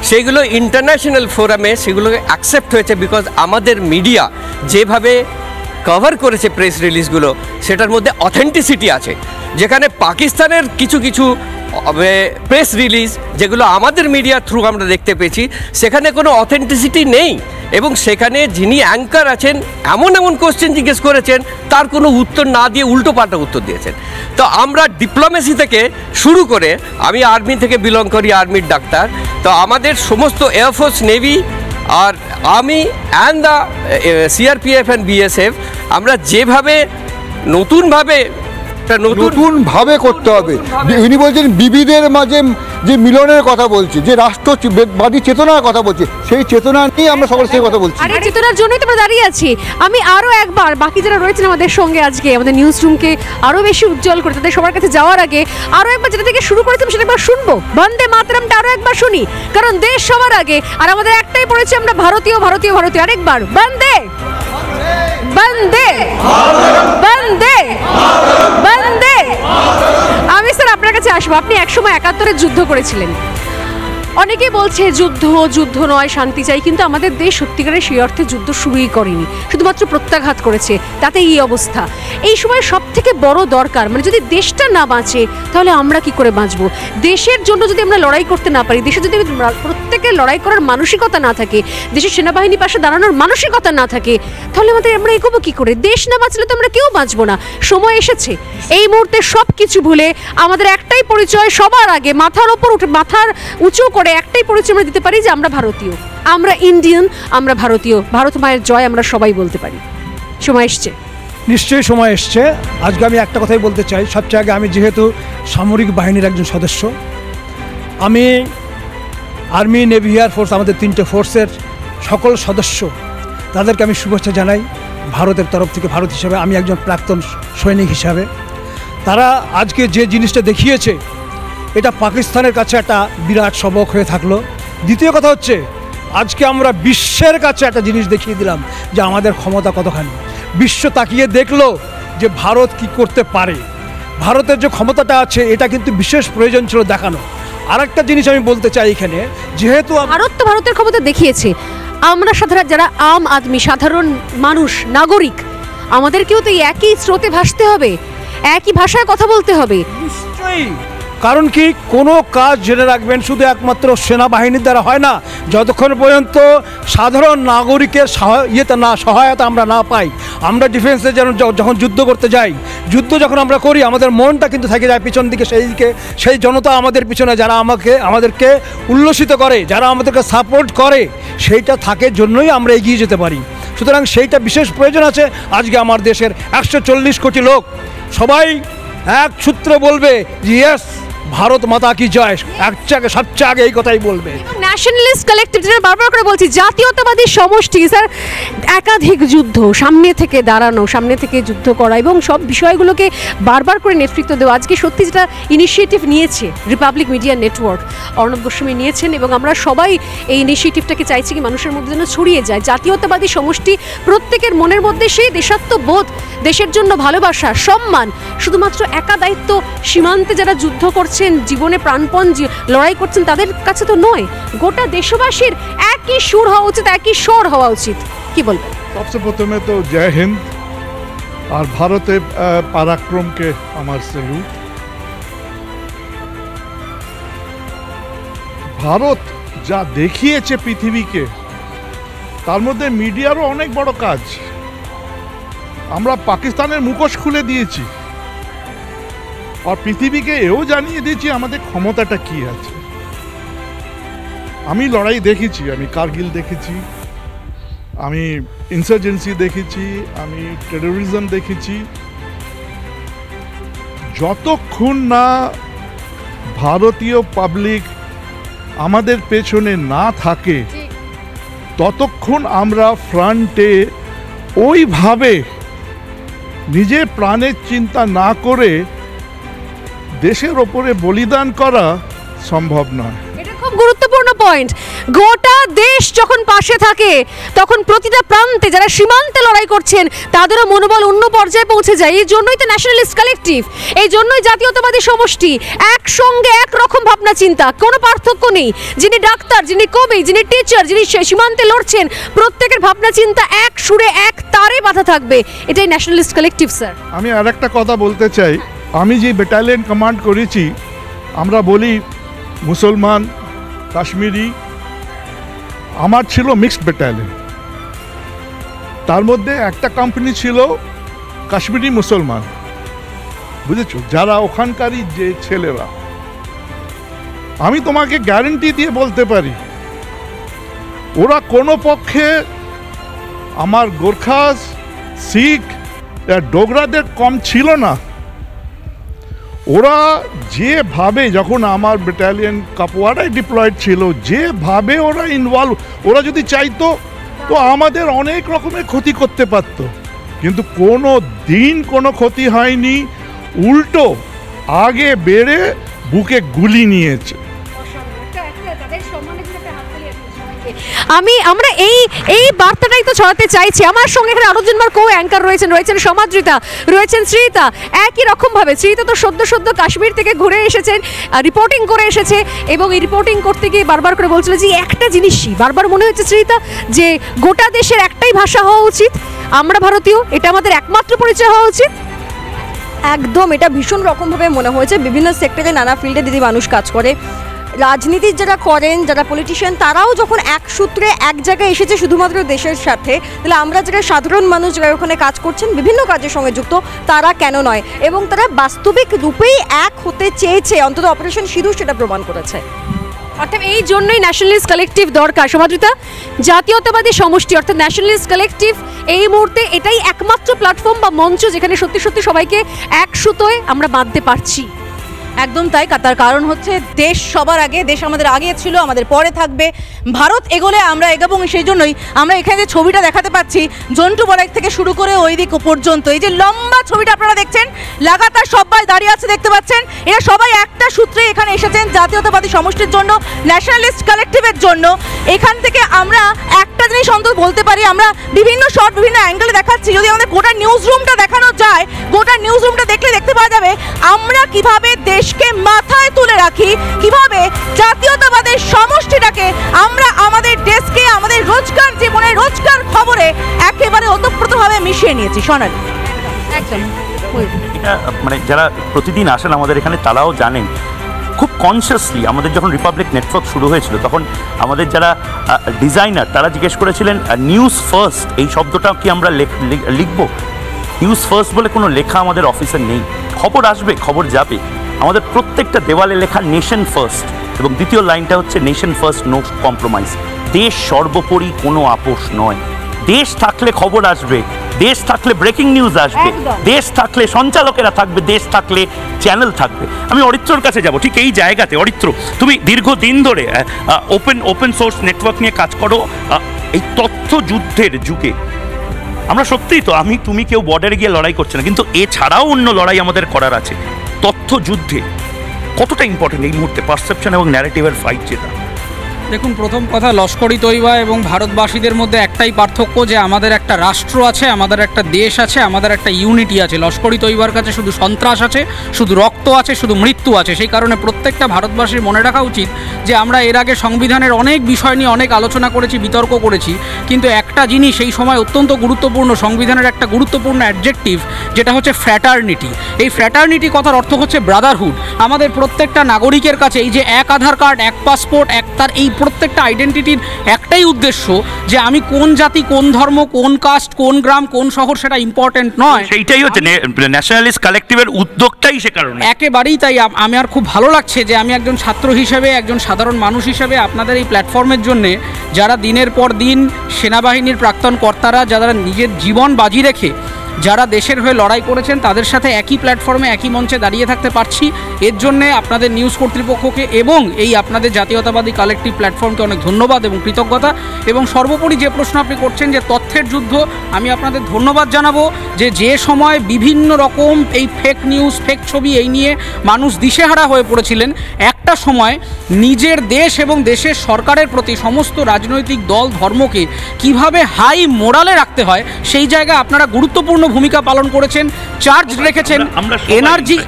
সেগুলো ইন্টারন্যাশনাল ফোরামে সেগুলোকে অ্যাকসেপ্ট হয়েছে, বিকজ আমাদের মিডিয়া যেভাবে কভার করেছে প্রেস রিলিজগুলো সেটার মধ্যে অথেন্টিসিটি আছে। যেখানে পাকিস্তানের কিছু কিছু প্রেস রিলিজ যেগুলো আমাদের মিডিয়া থ্রু আমরা দেখতে পেয়েছি সেখানে কোনো অথেন্টিসিটি নেই, এবং সেখানে যিনি অ্যাঙ্কার আছেন এমন এমন কোশ্চেন জিজ্ঞেস করেছেন তার কোনো উত্তর না দিয়ে উল্টো পাল্টা উত্তর দিয়েছেন। তো আমরা ডিপ্লোমেসি থেকে শুরু করে, আমি আর্মি থেকে বিলং করি, আর্মির ডাক্তার, তো আমাদের সমস্ত এয়ারফোর্স, নেভি আর army and the CRPF and BSF আমরা যেভাবে নতুনভাবে করতে হবে। উনি বলছেন বিবিধের মাঝে যে মিলনের কথা বলছে, যে রাষ্ট্রবাদী চেতনার কথা বলছে, সেই চেতনা নিয়ে আমরা সকলের সাথে কথা বলছি। আর এই চেতনার জন্যই তো আমরা দাঁড়িয়ে আছি। আমি আরও একবার বাকি যারা রয়েছেন আমাদের সঙ্গে আজকে আমাদের নিউজ রুমকে আরও বেশি উজ্জ্বল করে তাদের সবার কাছে যাওয়ার আগে আরও একবার যেটা থেকে শুরু করেছিলাম সেটা একবার শুনবো। বন্দে মাতরমটা আরও একবার শুনি, কারণ দেশ সবার আগে, আর আমাদের একটাই পড়েছে আমরা ভারতীয় ভারতীয় ভারতীয়। আরেকবার বন্দে বন্দে বন্দে বন্দে। আমি স্যার আপনার কাছে আসবো। আপনি একসময় ৭১-এর যুদ্ধ করেছিলেন। অনেকে বলছে যুদ্ধ যুদ্ধ নয়, শান্তি চাই, কিন্তু আমাদের দেশ সত্যিকারের সেই অর্থে যুদ্ধ শুরুই করেনি, শুধুমাত্র প্রত্যাঘাত করেছে, তাতে এই অবস্থা। এই সময় সব থেকে বড় দরকার, মানে যদি দেশটা না বাঁচে তাহলে আমরা কি করে বাঁচবো? দেশের জন্য যদি আমরা লড়াই করতে না পারি, দেশে যদি প্রত্যেকের লড়াই করার মানসিকতা না থাকে, দেশের সেনাবাহিনী পাশে দাঁড়ানোর মানসিকতা না থাকে, তাহলে আমরা এগোবো কি করে? দেশ না বাঁচলে তো আমরা কেউ বাঁচবো না। সময় এসেছে এই মুহূর্তে সব কিছু ভুলে আমাদের একটাই পরিচয়, সবার আগে মাথার ওপর উঠে মাথার উঁচু করে একটাই পরিচয় আমরা দিতে পারি যে আমরা ভারতীয়, আমরা ইন্ডিয়ান, আমরা ভারতীয়। ভারত মায়ের জয় আমরা সবাই বলতে পারি। সময় এসছে, নিশ্চয়ই সময় এসছে। আজকে আমি একটা কথাই বলতে চাই। সবচেয়ে আগে আমি যেহেতু সামরিক বাহিনীর একজন সদস্য, আমি আর্মি, নেভি, এয়ারফোর্স, আমাদের 3টে ফোর্সের সকল সদস্য তাদেরকে আমি শুভেচ্ছা জানাই ভারতের তরফ থেকে। ভারত হিসাবে আমি একজন প্রাক্তন সৈনিক হিসাবে তারা আজকে যে জিনিসটা দেখিয়েছে এটা পাকিস্তানের কাছে একটা বিরাট সবক হয়ে থাকলো। দ্বিতীয় কথা হচ্ছে আজকে আমরা বিশ্বের কাছে একটা জিনিস দেখিয়ে দিলাম যে আমাদের ক্ষমতা কতখানি। বিশ্ব তাকিয়ে দেখলো যে ভারত কি করতে পারে, ভারতের যে ক্ষমতাটা আছে এটা কিন্তু বিশেষ প্রয়োজন ছিল দেখানো। আর একটা জিনিস আমি বলতে চাই এখানে, যেহেতু ভারত তো ভারতের ক্ষমতা দেখিয়েছে, আমরা সাধারণ যারা আম আদমি, সাধারণ মানুষ, নাগরিক, আমাদেরকেও তো একই স্রোতে ভাসতে হবে, একই ভাষায় কথা বলতে হবে। নিশ্চয়ই, কারণ কি কোনো কাজ জেনে রাখবেন শুধু একমাত্র সেনাবাহিনীর দ্বারা হয় না। যতক্ষণ পর্যন্ত সাধারণ নাগরিকের সহায়তা আমরা না পাই, আমরা ডিফেন্সে যখন যুদ্ধ করতে যাই, যুদ্ধ যখন আমরা করি আমাদের মনটা কিন্তু থেকে যায় পিছন দিকে, সেই জনতা আমাদের পিছনে যারা আমাদেরকে উল্লসিত করে, যারা আমাদেরকে সাপোর্ট করে, সেইটা থাকে জন্যই আমরা এগিয়ে যেতে পারি। সুতরাং সেইটা বিশেষ প্রয়োজন আছে। আজকে আমার দেশের 140 কোটি লোক সবাই এক সূত্রে বলবে যে ইয়েস, ভারত মাতা কি জয়, সবচেয়ে আগে এই কথাই বলবে। ন্যাশনালিস্ট কালেক্টিভ, যেটা বারবার করে বলছি, জাতীয়তাবাদী সমষ্টি স্যার, একাধিক যুদ্ধ, সামনে থেকে দাঁড়ানো, সামনে থেকে যুদ্ধ করা এবং সব বিষয়গুলোকে বারবার করে নেতৃত্ব দেওয়া। আজকে সত্যি যেটা ইনিশিয়েটিভ নিয়েছে Republic media network, Arnab Goswami নিয়েছেন, এবং আমরা সবাই এই ইনিশিয়েটিভটাকে চাইছি কি মানুষের মধ্যে যেন ছড়িয়ে যায়। জাতীয়তাবাদী সমষ্টি, প্রত্যেকের মনের মধ্যে সেই দেশাত্মবোধ, দেশের জন্য ভালোবাসা, সম্মান। শুধুমাত্র একা দায়িত্ব সীমান্তে যারা যুদ্ধ করছেন, জীবনে প্রাণপণ লড়াই করছেন তাদের কাছে তো নয়, গোটা দেশবাসীর একই সুর হওয়া উচিত, একই স্বর হওয়া উচিত। কি বলবেন? সবচেয়ে প্রথমে তো জয় হিন্দ, আর ভারতের পরাক্রমকে আমার স্যালুট। ভারত যা দেখিয়েছে পৃথিবীকে, তার মধ্যে মিডিয়ারও অনেক বড় কাজ। আমরা পাকিস্তানের মুখোশ খুলে দিয়েছি আর পৃথিবীকে এও জানিয়ে দিয়েছি আমাদের ক্ষমতাটা কি আছে। আমি লড়াই দেখেছি, আমি কারগিল দেখেছি, আমি ইনসার্জেন্সি দেখেছি, আমি টেরোরিজম দেখেছি। যতক্ষণ না ভারতীয় পাবলিক আমাদের পেছনে না থাকে ততক্ষণ আমরা ফ্রন্টে ওইভাবে নিজের প্রাণের চিন্তা না করে দেশের ওপরে বলিদান করা সম্ভব নয়। এটা খুব গুরুত্বপূর্ণ পয়েন্ট, গোটা দেশ যখন পাশে থাকে তখন প্রতিটা প্রান্তে যারা সীমান্তে লড়াই করছেন তাদেরও মনোবল অন্য পর্যায়ে পৌঁছে যায়। এই জন্যই তো ন্যাশনালিস্ট কালেকটিভ, এই জন্যই জাতীয়তাবাদী সমষ্টি, একসঙ্গে একরকম ভাবনা চিন্তা, কোনো পার্থক্য নেই। যিনি ডাক্তার, যিনি কবি, যিনি টিচার, যিনি সীমান্তে লড়ছেন, প্রত্যেকের ভাবনা চিন্তা এক সুরে এক তারে বাঁধা থাকবে। এটাই ন্যাশনালিস্ট কালেকটিভ স্যার। আমি আর একটা কথা বলতে চাই, আমি যে ব্যাটালিয়ন কমান্ড করেছি, আমরা বলি মুসলমান, কাশ্মীরি, আমার ছিল মিক্সড ব্যাটালিয়ন। তার মধ্যে একটা কোম্পানি ছিল কাশ্মীরি মুসলমান, বুঝেছো, যারা ওখানকারই যে ছেলেরা, আমি তোমাকে গ্যারেন্টি দিয়ে বলতে পারি ওরা কোনো পক্ষে আমার গোর্খাস, শিখ, ডোগরাদের কম ছিল না। ওরা যেভাবে, যখন আমার ব্যাটালিয়ন কাপওয়ারায় ডিপ্লয়েড ছিল, যেভাবে ওরা ইনভলভ, ওরা যদি চাইতো তো আমাদের অনেক রকমের ক্ষতি করতে পারতো, কিন্তু কোনো দিন কোনো ক্ষতি হয়নি, উল্টো আগে বেড়ে বুকে গুলি নিয়েছে। আমরা এই বার্তাটাই তো ছড়াতে চাইছি। আমার সঙ্গে এখানে আরো জনবার কো অ্যাঙ্কার রয়েছেন সমাদৃতা, রয়েছেন শ্রীতা। একই রকম ভাবে শ্রীতা তো সদ্য কাশ্মীর থেকে ঘুরে এসেছেন, রিপোর্টিং করে এসেছে, এবং এই রিপোর্টিং করতে গিয়ে বারবার করে বলছিল যে একটা জিনিসই বারবার মনে হচ্ছে শ্রীতা, যে গোটা দেশের একটাই ভাষা হওয়া উচিত, আমরা ভারতীয়, এটা আমাদের একমাত্র পরিচয় হওয়া উচিত। একদম, এটা ভীষণ রকমভাবে মনে হয়েছে। বিভিন্ন সেক্টরে, নানা ফিল্ডে দিদি মানুষ কাজ করে, রাজনীতি যারা করেন, যারা পলিটিশিয়ান, তারাও যখন এক সূত্রে এক জায়গায় এসেছে শুধুমাত্র দেশের সাথে, তাহলে আমরা যারা সাধারণ মানুষ যারা ওখানে কাজ করছেন, বিভিন্ন কাজের সঙ্গে যুক্ত, তারা কেন নয়? এবং তারা বাস্তবিক রূপেই এক হতে চেয়েছে, অন্তত অপারেশন সিঁদুর সেটা প্রমাণ করেছে। অর্থাৎ এই জন্যই ন্যাশনালিস্ট কালেকটিভ দরকার। সমাদৃতা, জাতীয়তাবাদী সমষ্টি অর্থাৎ ন্যাশনালিস্ট কালেকটিভ এই মুহূর্তে এটাই একমাত্র প্ল্যাটফর্ম বা মঞ্চ যেখানে সত্যি সত্যি সবাইকে এক সুতোয় আমরা বাঁধতে পারছি। একদম তাই। তার কারণ হচ্ছে দেশ সবার আগে, দেশ আমাদের আগে ছিল, আমাদের পরে থাকবে, ভারত এগোলে আমরা এগোবো। সেই জন্যই আমরা এখানে যে ছবিটা দেখাতে পাচ্ছি, জন্টু বড়াইক থেকে শুরু করে ওই দিক পর্যন্ত, এই যে লম্বা ছবিটা আপনারা দেখছেন, লাগাতার সবাই দাঁড়িয়ে আছে দেখতে পাচ্ছেন। এরা সবাই একটা সূত্রে এখানে এসেছেন জাতীয়তাবাদী সমষ্টির জন্য, ন্যাশনালিস্ট কালেকটিভের জন্য। এখান থেকে আমরা একটা জিনিস অন্তত বলতে পারি, আমরা বিভিন্ন শট, বিভিন্ন অ্যাঙ্গেলে দেখাচ্ছি। যদি আমাদের গোটা নিউজ রুমটা দেখানো যায়, গোটা নিউজ রুমটা দেখলে দেখতে পাওয়া যাবে আমরা কিভাবে দেশকে মাথায় তুলে রাখি, কিভাবে জাতীয়তাবাদের সমষ্টিটাকে আমরা আমাদের দেশকে, আমাদের রোজকার জীবনে, রোজকার খবরে একেবারে ওতপ্রোতভাবে মিশিয়ে নিয়েছি। সোনালি, একদম এটা মানে যারা প্রতিদিন আসেন আমাদের এখানে তারাও জানেন খুব কনসিয়াসলি। আমাদের যখন রিপাবলিক নেটওয়ার্ক শুরু হয়েছিল তখন আমাদের যারা ডিজাইনার তারা জিজ্ঞেস করেছিলেন নিউজ ফার্স্ট এই শব্দটা কি আমরা লিখব। নিউজ ফার্স্ট বলে কোনো লেখা আমাদের অফিসে নেই। খবর আসবে, খবর যাবে, আমাদের প্রত্যেকটা দেওয়ালে লেখা নেশন ফার্স্ট, এবং দ্বিতীয় লাইনটা হচ্ছে নেশন ফার্স্ট, নো কম্প্রোমাইজ। দেশ সর্বোপরি, কোনো আপোষ নয়। দেশ থাকলে খবর আসবে, দেশ থাকলে ব্রেকিং নিউজ আসবে, দেশ থাকলে সঞ্চালকেরা থাকবে, দেশ থাকলে চ্যানেল থাকবে। আমি অরিত্রর কাছে যাব, ঠিক এই জায়গাতে। অরিত্র, তুমি দীর্ঘদিন ধরে ওপেন সোর্স নেটওয়ার্ক নিয়ে কাজ করো। এই তথ্য যুদ্ধের যুগে আমরা সত্যিই তো, আমি তুমি কেউ বর্ডারে গিয়ে লড়াই করছে না, কিন্তু এছাড়াও অন্য লড়াই আমাদের করার আছে। তথ্য যুদ্ধে কতটা ইম্পর্টেন্ট এই মুহূর্তে পারসেপশন এবং ন্যারেটিভের ফাইট যেটা? দেখুন, প্রথম কথা, লস্করি তৈবা এবং ভারতবাসীদের মধ্যে একটাই পার্থক্য, যে আমাদের একটা রাষ্ট্র আছে, আমাদের একটা দেশ আছে, আমাদের একটা ইউনিটি আছে। লস্করি তৈবার কাছে শুধু সন্ত্রাস আছে, শুধু রক্ত আছে, শুধু মৃত্যু আছে। সেই কারণে প্রত্যেকটা ভারতবাসীর মনে রাখা উচিত যে আমরা এর আগে সংবিধানের অনেক বিষয় নিয়ে অনেক আলোচনা করেছি, বিতর্ক করেছি, কিন্তু একটা জিনিস এই সময় অত্যন্ত গুরুত্বপূর্ণ, সংবিধানের একটা গুরুত্বপূর্ণ অ্যাডজেক্টিভ, যেটা হচ্ছে ফ্র্যাটার্নিটি। এই ফ্র্যাটার্নিটি কথার অর্থ হচ্ছে ব্রাদারহুড। আমাদের প্রত্যেকটা নাগরিকের কাছে এই যে এক আধার কার্ড, এক পাসপোর্ট, এক তার এই প্রত্যেকটা আইডেন্টিটির একটাই উদ্দেশ্য যে আমি কোন জাতি, কোন ধর্ম, কোন কাস্ট, কোন গ্রাম, কোন শহর, সেটা ইম্পর্টেন্ট নয়। সেইটাই হচ্ছে ন্যাশনালিস্ট কালেকটিভের উদ্যোগটাই সে কারণে। একেবারেই তাই। আমি আর খুব ভালো লাগছে যে আমি একজন ছাত্র হিসেবে, একজন সাধারণ মানুষ হিসেবে আপনাদের এই প্ল্যাটফর্মের জন্যে, যারা দিনের পর দিন সেনাবাহিনীর প্রাক্তন কর্তারা, যারা নিজের জীবন বাজি রেখে যারা দেশের হয়ে লড়াই করেছেন, তাদের সাথে একই প্ল্যাটফর্মে, একই মঞ্চে দাঁড়িয়ে থাকতে পারছি। এর জন্যে আপনাদের নিউজ কর্তৃপক্ষকে এবং এই আপনাদের জাতীয়তাবাদী কালেকটিভ প্ল্যাটফর্মকে অনেক ধন্যবাদ এবং কৃতজ্ঞতা। এবং সর্বোপরি যে প্রশ্ন আপনি করছেন যে তথ্যের যুদ্ধ, আমি আপনাদের ধন্যবাদ জানাবো যে সময় বিভিন্ন রকম এই ফেক নিউজ, ফেক ছবি এই নিয়ে মানুষ দিশেহারা হয়ে পড়েছিলেন, একটা একটা সময় নিজের দেশ এবং দেশের সরকারের প্রতি সমস্ত রাজনৈতিক দল ধর্মকে কিভাবে হাই মোরালে রাখতে হয় সেই জায়গায় আপনারা গুরুত্বপূর্ণ ভূমিকা পালন করেছেন, চার্জ রেখেছেন,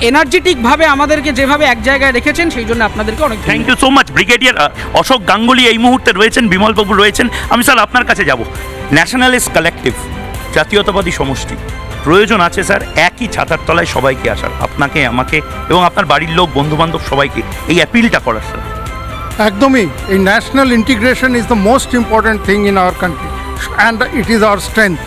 এনার্জেটিকভাবে আমাদেরকে যেভাবে এক জায়গায় রেখেছেন সেই জন্য আপনাদেরকে অনেক thank you so much. Brigadier Ashok Ganguly এই মুহূর্তে রয়েছেন, বিমলবাবু রয়েছেন। আমি স্যার আপনার কাছে যাব। ন্যাশনালিস্ট কালেকটিভ, জাতীয়তাবাদী সমষ্টি, প্রয়োজন আছে স্যার একই ছাতার তলায় সবাইকে আসার, আপনাকে আমাকে এবং আপনার বাড়ির লোক বন্ধুবান্ধব সবাইকে এই অ্যাপিলটা করার স্যার। একদমই, এই national integration is the most important thing in our country and it is our strength.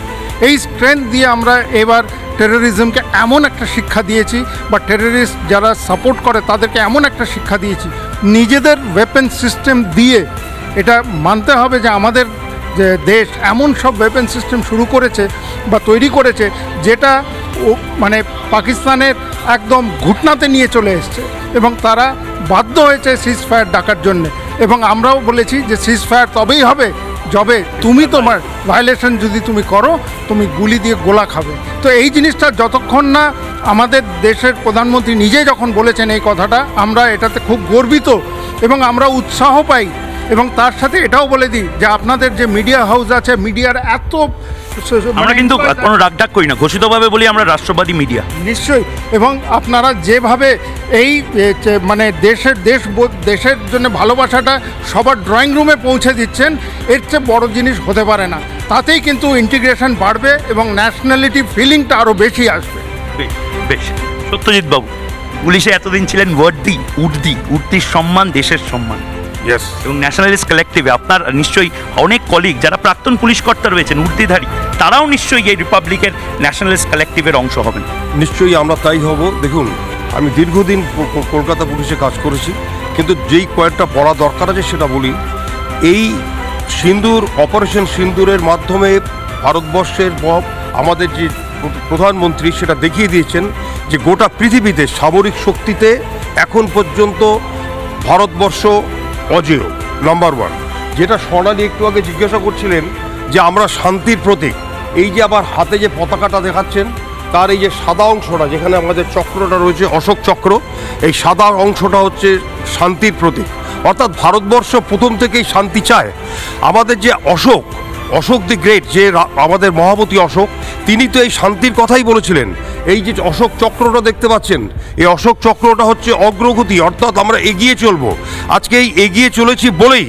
এই স্ট্রেংথ দিয়ে আমরা এবার টেরোরিজমকে এমন একটা শিক্ষা দিয়েছি, বা টেররিস্ট যারা সাপোর্ট করে তাদেরকে এমন একটা শিক্ষা দিয়েছি, নিজেদের ওয়েপন সিস্টেম দিয়ে এটা মানতে হবে যে আমাদের যে দেশ এমন সব ওয়েপন সিস্টেম শুরু করেছে বা তৈরি করেছে যেটা মানে পাকিস্তানের একদম ঘুটনাতে নিয়ে চলে এসছে, এবং তারা বাধ্য হয়েছে সিজ ফায়ার ডাকার জন্যে। এবং আমরাও বলেছি যে সিজ ফায়ার তবেই হবে যবে তুমি তোমার ভায়োলেশন যদি তুমি করো, তুমি গুলি দিয়ে গোলা খাবে। তো এই জিনিসটা যতক্ষণ না আমাদের দেশের প্রধানমন্ত্রী নিজে যখন বলেছেন এই কথাটা, আমরা এটাতে খুব গর্বিত এবং আমরা উৎসাহ পাই। এবং তার সাথে এটাও বলে দিই যে আপনাদের যে মিডিয়া হাউস আছে, মিডিয়ার এত, আমরা কিন্তু কোনো রাগঢাক করি না, ঘোষিতভাবে বলি আমরা রাষ্ট্রবাদী মিডিয়া। নিশ্চয়ই, এবং আপনারা যেভাবে এই মানে দেশের জন্য ভালোবাসাটা সবার ড্রয়িং রুমে পৌঁছে দিচ্ছেন, এর চেয়ে বড় জিনিস হতে পারে না। তাতেই কিন্তু ইন্টিগ্রেশন বাড়বে এবং ন্যাশনালিটি ফিলিংটা আরও বেশি আসবে। বেশ, সত্যজিৎ বাবু, পুলিশে এতদিন ছিলেন উর্দির সম্মান দেশের সম্মান। ইয়েস, এবং ন্যাশনালিস্ট কালেকটিভে আপনার নিশ্চয়ই অনেক কলিগ যারা প্রাক্তন পুলিশ কর্তা রয়েছেন উর্দিধারী, তারাও নিশ্চয়ই এই রিপাবলিকের ন্যাশনালিস্ট কালেকটিভের অংশ হবেন। নিশ্চয়ই আমরা তাই হব। দেখুন, আমি দীর্ঘদিন কলকাতা পুলিশে কাজ করেছি, কিন্তু যেই কয়েকটা পড়া দরকার আছে সেটা বলি। এই সিন্দুর, অপারেশন সিন্দুরের মাধ্যমে ভারতবর্ষের আমাদের যে প্রধানমন্ত্রী সেটা দেখিয়ে দিয়েছেন যে গোটা পৃথিবীতে সামরিক শক্তিতে এখন পর্যন্ত ভারতবর্ষ অজেয়, নাম্বার ওয়ান। যেটা স্বর্ণালী একটু আগে জিজ্ঞাসা করছিলেন যে আমরা শান্তির প্রতীক, এই যে আবার হাতে যে পতাকাটা দেখাচ্ছেন, তার এই যে সাদা অংশটা যেখানে আমাদের চক্রটা রয়েছে, অশোক চক্র, এই সাদা অংশটা হচ্ছে শান্তির প্রতীক। অর্থাৎ ভারতবর্ষ প্রথম থেকেই শান্তি চায়। আমাদের যে অশোক দি গ্রেট, যে আমাদের মহামতি অশোক, তিনি তো এই শান্তির কথাই বলেছিলেন। এই যে অশোক চক্রটা দেখতে পাচ্ছেন, এই অশোক চক্রটা হচ্ছে অগ্রগতি, অর্থাৎ আমরা এগিয়ে চলবো। আজকে এই এগিয়ে চলেছি বলেই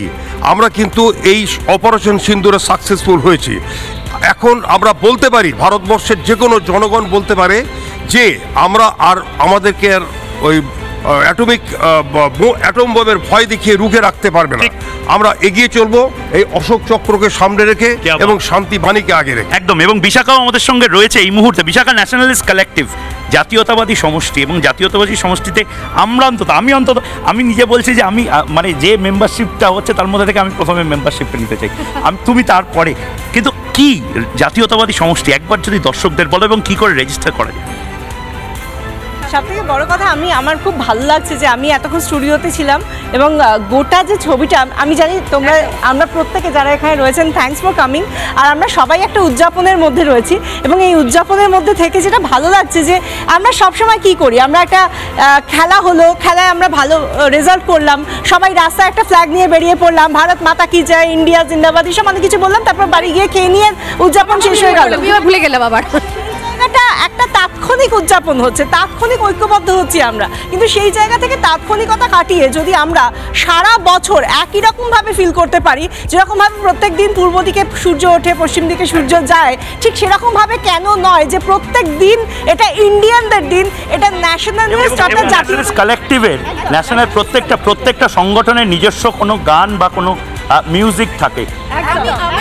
আমরা কিন্তু এই অপারেশন সিন্দুরে সাকসেসফুল হয়েছি। এখন আমরা বলতে পারি, ভারতবর্ষের যে কোনো জনগণ বলতে পারে যে আমরা আর আমাদেরকে আর ওই অ্যাটম বোমের ভয় দেখিয়ে রুখে রাখতে পারবে না। আমরা এগিয়ে চলবো এই অশোক চক্রকে সামনে রেখে এবং শান্তি বাণীকে আগে রেখে। একদম। এবং বিশাখাও আমাদের সঙ্গে রয়েছে এই মুহূর্তে। বিশাখা ন্যাশনালিস্ট কালেকটিভ, জাতীয়তাবাদী সমষ্টি, এবং জাতীয়তাবাদী সমষ্টিতে আমরা আমি নিজে বলছি যে আমি মানে যে মেম্বারশিপটা হচ্ছে তার মধ্যে থেকে আমি প্রথমে মেম্বারশিপটা নিতে চাই, তুমি তারপরে। কিন্তু কি জাতীয়তাবাদী সমষ্টি একবার যদি দর্শকদের বলো এবং কি করে রেজিস্টার করা যায়? সবথেকে বড় কথা, আমার খুব ভালো লাগছে যে আমি এতক্ষণ স্টুডিওতে ছিলাম এবং গোটা যে ছবিটা, আমি জানি আমরা প্রত্যেকে যারা এখানে রয়েছেন, থ্যাঙ্কস ফর কামিং। আর আমরা সবাই একটা উদযাপনের মধ্যে রয়েছি, এবং এই উদযাপনের মধ্যে থেকে যেটা ভালো লাগছে যে আমরা সবসময় কি করি, আমরা একটা খেলা হলো, খেলায় আমরা ভালো রেজাল্ট করলাম, সবাই রাস্তায় একটা ফ্ল্যাগ নিয়ে বেরিয়ে পড়লাম, ভারত মাতা কি জয়, ইন্ডিয়া জিন্দাবাদ, এসব অনেক কিছু বললাম, তারপর বাড়ি গিয়ে খেয়ে নিয়ে উদযাপন শেষ হয়ে গেল, ভুলে গেলাম আবার। একটা তাৎক্ষণিক উদযাপন হচ্ছে, তাৎক্ষণিক ঐক্যবদ্ধ হচ্ছি আমরা, কিন্তু সেই জায়গা থেকে তাৎক্ষণিকতা কাটিয়ে যদি আমরা সারা বছর একই রকমভাবে ফিল করতে পারি, যেরকমভাবে প্রত্যেক দিন পূর্ব দিকে সূর্য ওঠে, পশ্চিম দিকে সূর্য যায়, ঠিক সেরকমভাবে কেন নয় যে প্রত্যেক দিন এটা ইন্ডিয়ানদের দিন, এটা ন্যাশনালিস্ট কালেকটিভের, ন্যাশনাল প্রত্যেকটা সংগঠনের নিজস্ব কোনো গান বা কোনো মিউজিক থাকে।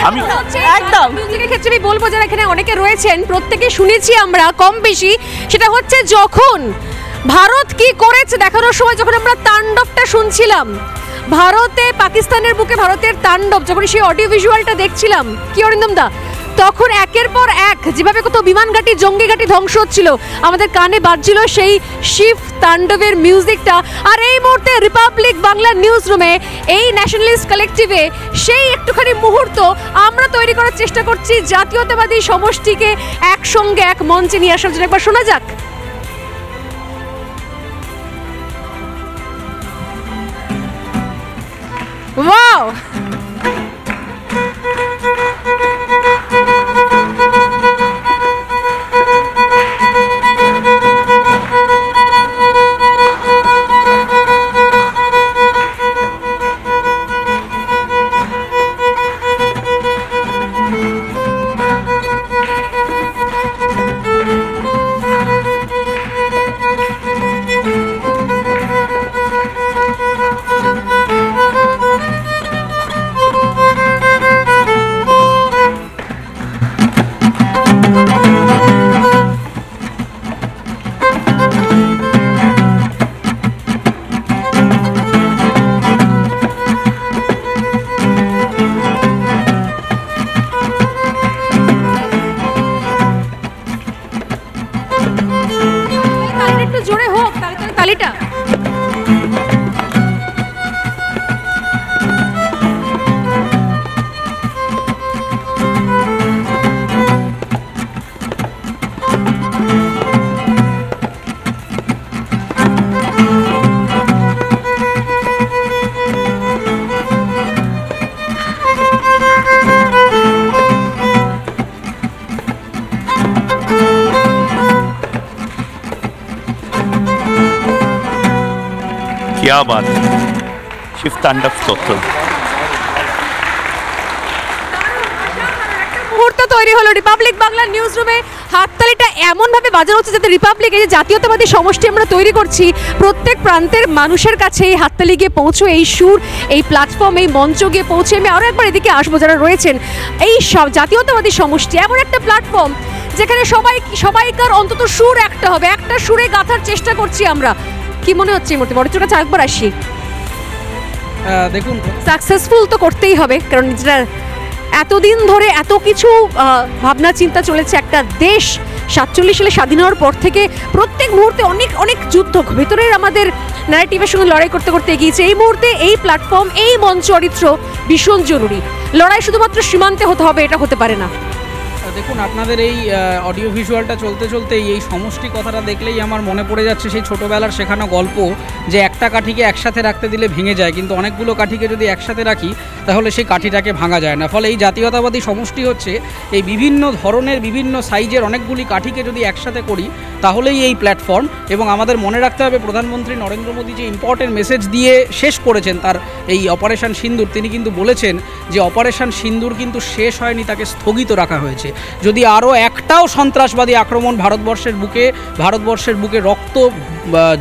আমি একদম মিউজিকের ক্ষেত্রে আমি বলবো যারা এখানে অনেকে রয়েছেন প্রত্যেকে শুনেছি আমরা কম বেশি, সেটা হচ্ছে যখন ভারত কি করেছে দেখানোর সময় যখন আমরা তাণ্ডবটা শুনছিলাম, ভারতে পাকিস্তানের বুকে ভারতের তাণ্ডব, যখন সেই অডিও ভিজুয়ালটা দেখছিলাম, কি অরিন্দম দা, তখন একের পর এক যেভাবে কত বিমান ঘাঁটি, জঙ্গি ঘাঁটি ধ্বংস হচ্ছিল, আমাদের কানে বাজছিল সেই শিব তাণ্ডবের মিউজিকটা। আর এই মুহূর্তে রিপাবলিক বাংলা নিউজ রুমে, এই ন্যাশনালিস্ট কালেকটিভে সেই একটুখানি মুহূর্ত আমরা তৈরি করার চেষ্টা করছি, জাতীয়তাবাদী সমষ্টিকে একসঙ্গে এক মঞ্চে নিয়ে আসার জন্য। একবার শোনা যাক। ওয়াও একটু জোরে হোক তালিটা क्या बात शिव तांडव स्तोत्र মুহূর্ত তৈরি হলো রিপাবলিক বাংলা নিউজ রুমে। হাততালিটা এমনভাবে বাজানো হচ্ছে যাতে রিপাবলিক এই যে জাতীয়তাবাদী সমষ্টি আমরা তৈরি করছি প্রত্যেক প্রান্তের মানুষের কাছে এই হাততালি গিয়ে পৌঁছো, এই সুর, এই প্ল্যাটফর্ম, এই মঞ্চ গিয়ে পৌঁছে। আমি আরও একবার এদিকে আসবো যারা রয়েছেন। এই সব জাতীয়তাবাদী সমষ্টি এমন একটা প্ল্যাটফর্ম যেখানে সবাইকার অন্তত সুর একটা হবে, একটা সুরে গাঁথার চেষ্টা করছি আমরা। কি মনে হচ্ছে এই মুহূর্তে? বড় কাছে একবার আসি। দেখুন সাকসেসফুল তো করতেই হবে, কারণ যেটা এতদিন ধরে এত কিছু ভাবনা চিন্তা চলেছে একটা দেশ 47 সালে স্বাধীন হওয়ার পর থেকে প্রত্যেক মুহূর্তে অনেক অনেক যুদ্ধ ভেতরের আমাদের ন্যারেটিভের সঙ্গে লড়াই করতে করতে এগিয়েছে। এই মুহূর্তে এই প্ল্যাটফর্ম, এই মঞ্চ চরিত্র ভীষণ জরুরি। লড়াই শুধুমাত্র সীমান্তে হতে হবে এটা হতে পারে না। দেখুন আপনাদের এই অডিও ভিজুয়ালটা চলতে চলতে এই সমষ্টি কথাটা দেখলেই আমার মনে পড়ে যাচ্ছে সেই ছোটোবেলার শেখানো গল্প যে একটা কাঠিকে একসাথে রাখতে দিলে ভেঙে যায়, কিন্তু অনেকগুলো কাঠিকে যদি একসাথে রাখি তাহলে সেই কাঠিটাকে ভাঙা যায় না। ফলে এই জাতীয়তাবাদী সমষ্টি হচ্ছে এই বিভিন্ন ধরনের বিভিন্ন সাইজের অনেকগুলি কাঠিকে যদি একসাথে করি তাহলেই এই প্ল্যাটফর্ম। এবং আমাদের মনে রাখতে হবে প্রধানমন্ত্রী নরেন্দ্র মোদী যে ইম্পর্টেন্ট মেসেজ দিয়ে শেষ করেছেন তার এই অপারেশন সিন্দুর, তিনি কিন্তু বলেছেন যে অপারেশন সিন্দুর কিন্তু শেষ হয়নি, তাকে স্থগিত রাখা হয়েছে। যদি আরও একটাও সন্ত্রাসবাদী আক্রমণ ভারতবর্ষের বুকে রক্ত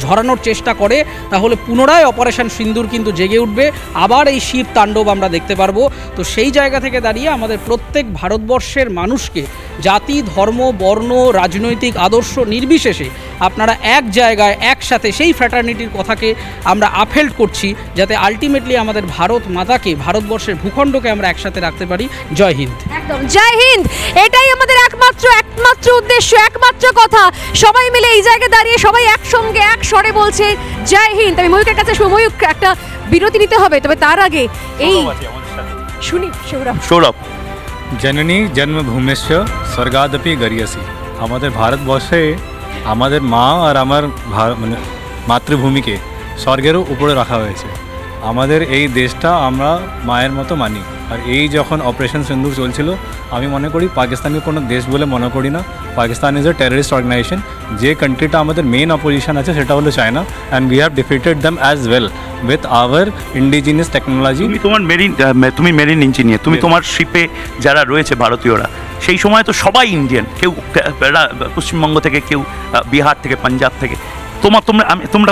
ঝরানোর চেষ্টা করে তাহলে পুনরায় অপারেশন সিন্দুর কিন্তু জেগে উঠবে, আবার এই শিব তাণ্ডব আমরা দেখতে পারবো। তো সেই জায়গা থেকে দাঁড়িয়ে আমাদের প্রত্যেক ভারতবর্ষের মানুষকে জাতি, ধর্ম, বর্ণ, রাজনৈতিক আদর্শ নির্বিশেষে আপনারা এক জায়গায় একসাথে সেই ফ্র্যাটার্নিটির কথাকে আমরা আপহেল্ড করছি, যাতে আলটিমেটলি আমাদের ভারত মাতাকে, ভারতবর্ষের ভূখণ্ডকে আমরা একসাথে রাখতে পারি। জয় হিন্দ। একদম জয় হিন্দ, এটাই আমাদের একমাত্র উদ্দেশ্য, একমাত্র কথা। সবাই মিলে এই জায়গায় দাঁড়িয়ে সবাই একসঙ্গে এক স্বরে বলছে জয় হিন্দ। আমি ময়ূকের কাছে ময়ূক একটা বিরতি নিতে হবে, তবে তার আগে এই শুনি সৌরভ। জননী জন্মভূমিশ্চ স্বর্গাদপি গরিয়সী। আমাদের ভারতবর্ষে আমাদের মা আর আমার মানে মাতৃভূমিকে স্বর্গেরও উপরে রাখা হয়েছে। আমাদের এই দেশটা আমরা মায়ের মতো মানি। আর এই যখন অপারেশন সিন্দুর চলছিল আমি মনে করি পাকিস্তানকে কোনো দেশ বলে মনে করি না। Pakistan is a terrorist organization. যে কান্ট্রিটা আমাদের মেন অপোজিশন আছে সেটা হলো China, and we have defeated them as well with our indigenous technology. তুমি মেরিন ইঞ্জিনিয়ার, তুমি তোমার শিপে যারা রয়েছে ভারতীয়রা সেই সময় তো সবাই ইন্ডিয়ান, কেউ পশ্চিমবঙ্গ থেকে, কেউ বিহার থেকে, পাঞ্জাব থেকে।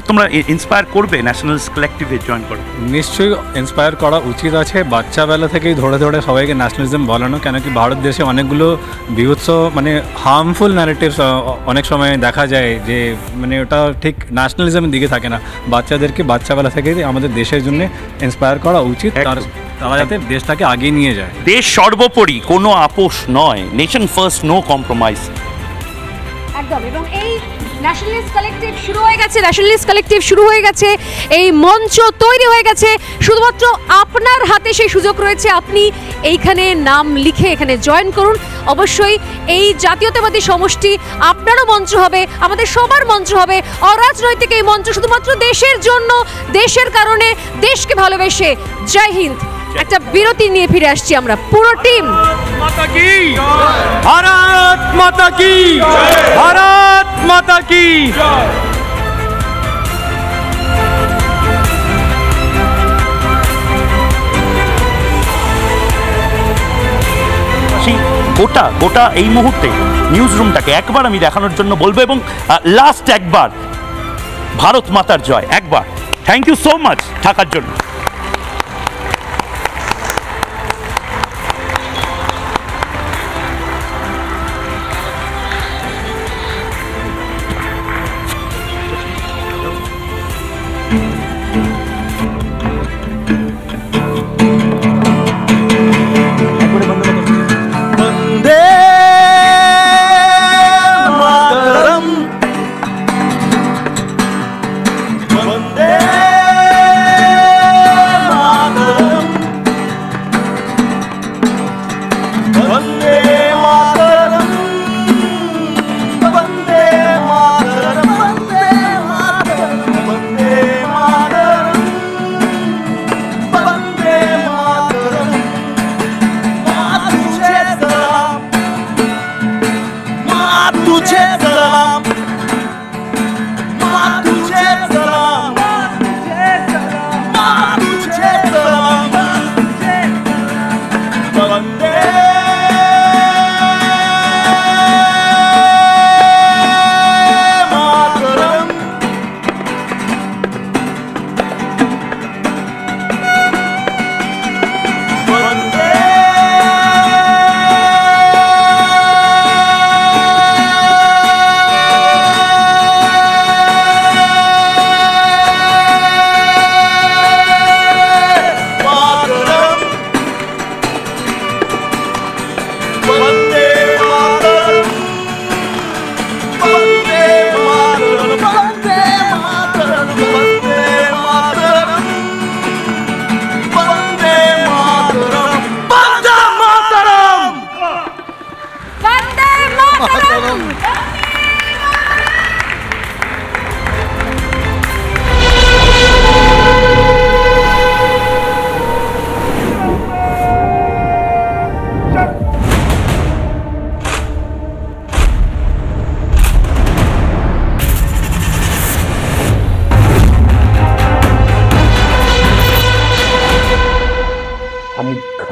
তোমরা ইন্সপায়ার করবে ন্যাশনালিস্ট কালেক্টিভে জয়েন করো? নিশ্চয়ই ইন্সপায়ার করা উচিত আছে। বাচ্চাবেলা থেকেই ধরে ধরে সবাইকে ন্যাশনালিজম বলানো, কেন কি ভারত দেশে অনেকগুলো বিভৎস মানে হার্মফুল ন্যারেটিভস অনেক সময় দেখা যায় যে মানে ওটা ঠিক ন্যাশনালিজমের দিকে থাকে না। বাচ্চাদেরকে বাচ্চাবেলা থেকেই আমাদের দেশের জন্য ইন্সপায়ার করা উচিত, তারা যাতে দেশটাকে আগিয়ে নিয়ে যায়। দেশ সর্বোপরি, কোনো আপোষ নয়। Nation first, no compromise. একদম। এবং এই ন্যাশনালিস্ট কালেকটিভ শুরু হয়ে গেছে, ন্যাশনালিস্ট কালেকটিভ শুরু হয়ে গেছে, এই মঞ্চ তৈরি হয়ে গেছে। শুধুমাত্র আপনার হাতে সেই সুযোগ রয়েছে, আপনি এইখানে নাম লিখে এখানে জয়েন করুন। অবশ্যই এই জাতীয়তাবাদী সমষ্টি আপনারও মঞ্চ হবে, আমাদের সবার মঞ্চ হবে। অরাজনৈতিক এই মঞ্চ শুধুমাত্র দেশের জন্য, দেশের কারণে, দেশকে ভালোবেসে। জয় হিন্দ। একটা বিরতি নিয়ে ফিরে আসছি আমরা পুরো টিম। माता की भारत माता की भारत माता की গোটা গোটা এই মুহূর্তে নিউজ রুমটাকে একবার আমি দেখানোর জন্য বলবো, এবং লাস্ট একবার ভারত মাতার জয় একবার। থ্যাংক ইউ সো মাচ থাকার জন্য।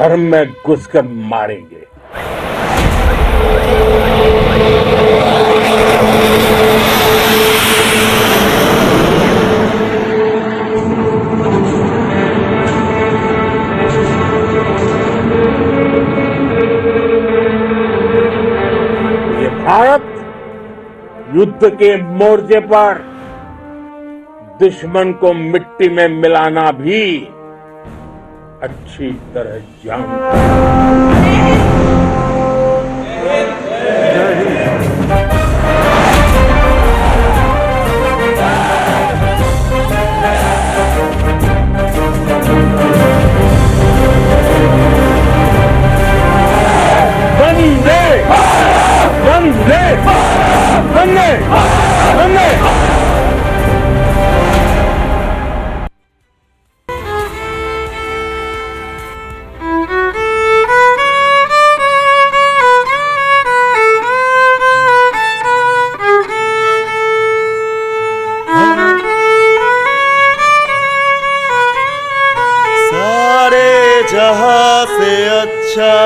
घर में घुसकर मारेंगे। ये भारत युद्ध के मोर्चे पर दुश्मन को मिट्टी में मिलाना भी अच्छी तरह जानता वंदे वंदे वंदे वंदे। जहाँ से अच्छा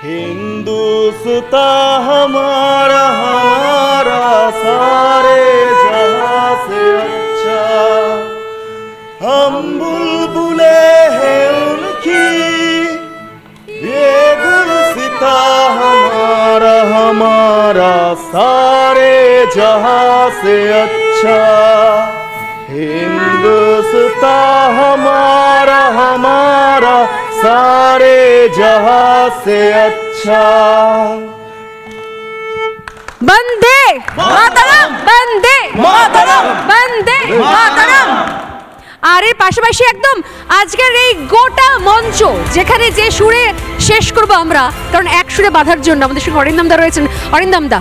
हिंदुस्ता हमारा हमारा सारे जहाँ से अच्छा हम बुलबुले हैं उनकी ये गुलसिता हमारा हमारा सारे जहाँ से अच्छा हिंदुस्ता हमारा हमारा सारे जहाँ से अच्छा। वंदे मातरम। বন্দে মাতরম, বন্দে মাতরম। আর এর পাশাপাশি একদম আজকের এই গোটা মঞ্চ যেখানে যে সুরে শেষ করব আমরা, কারণ এক সুরে বাঁধার জন্য আমাদের সঙ্গে অরিন্দম দা রয়েছেন। অরিন্দম দা,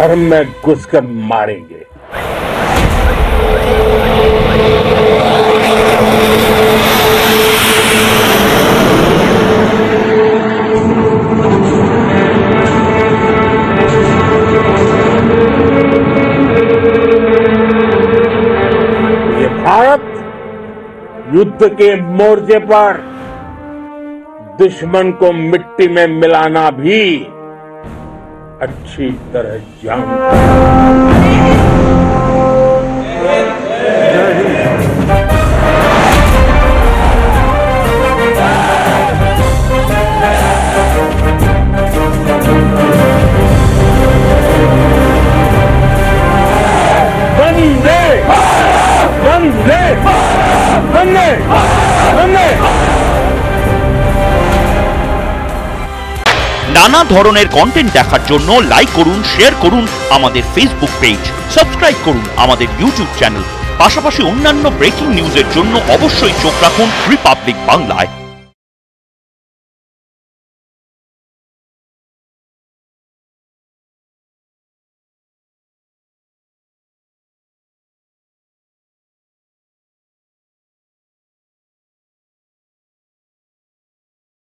घर में घुसकर मारेंगे। ये भारत युद्ध के मोर्चे पर दुश्मन को मिट्टी में मिलाना भी अच्छी तरह जानता वंदे वंदे वंदे वंदे। নানা ধরনের কন্টেন্ট দেখার জন্য লাইক করুন, শেয়ার করুন আমাদের ফেসবুক পেজ, সাবস্ক্রাইব করুন আমাদের ইউটিউব চ্যানেল। পাশাপাশি অন্যান্য ব্রেকিং নিউজের জন্য অবশ্যই চোখ রাখুন রিপাবলিক বাংলায়।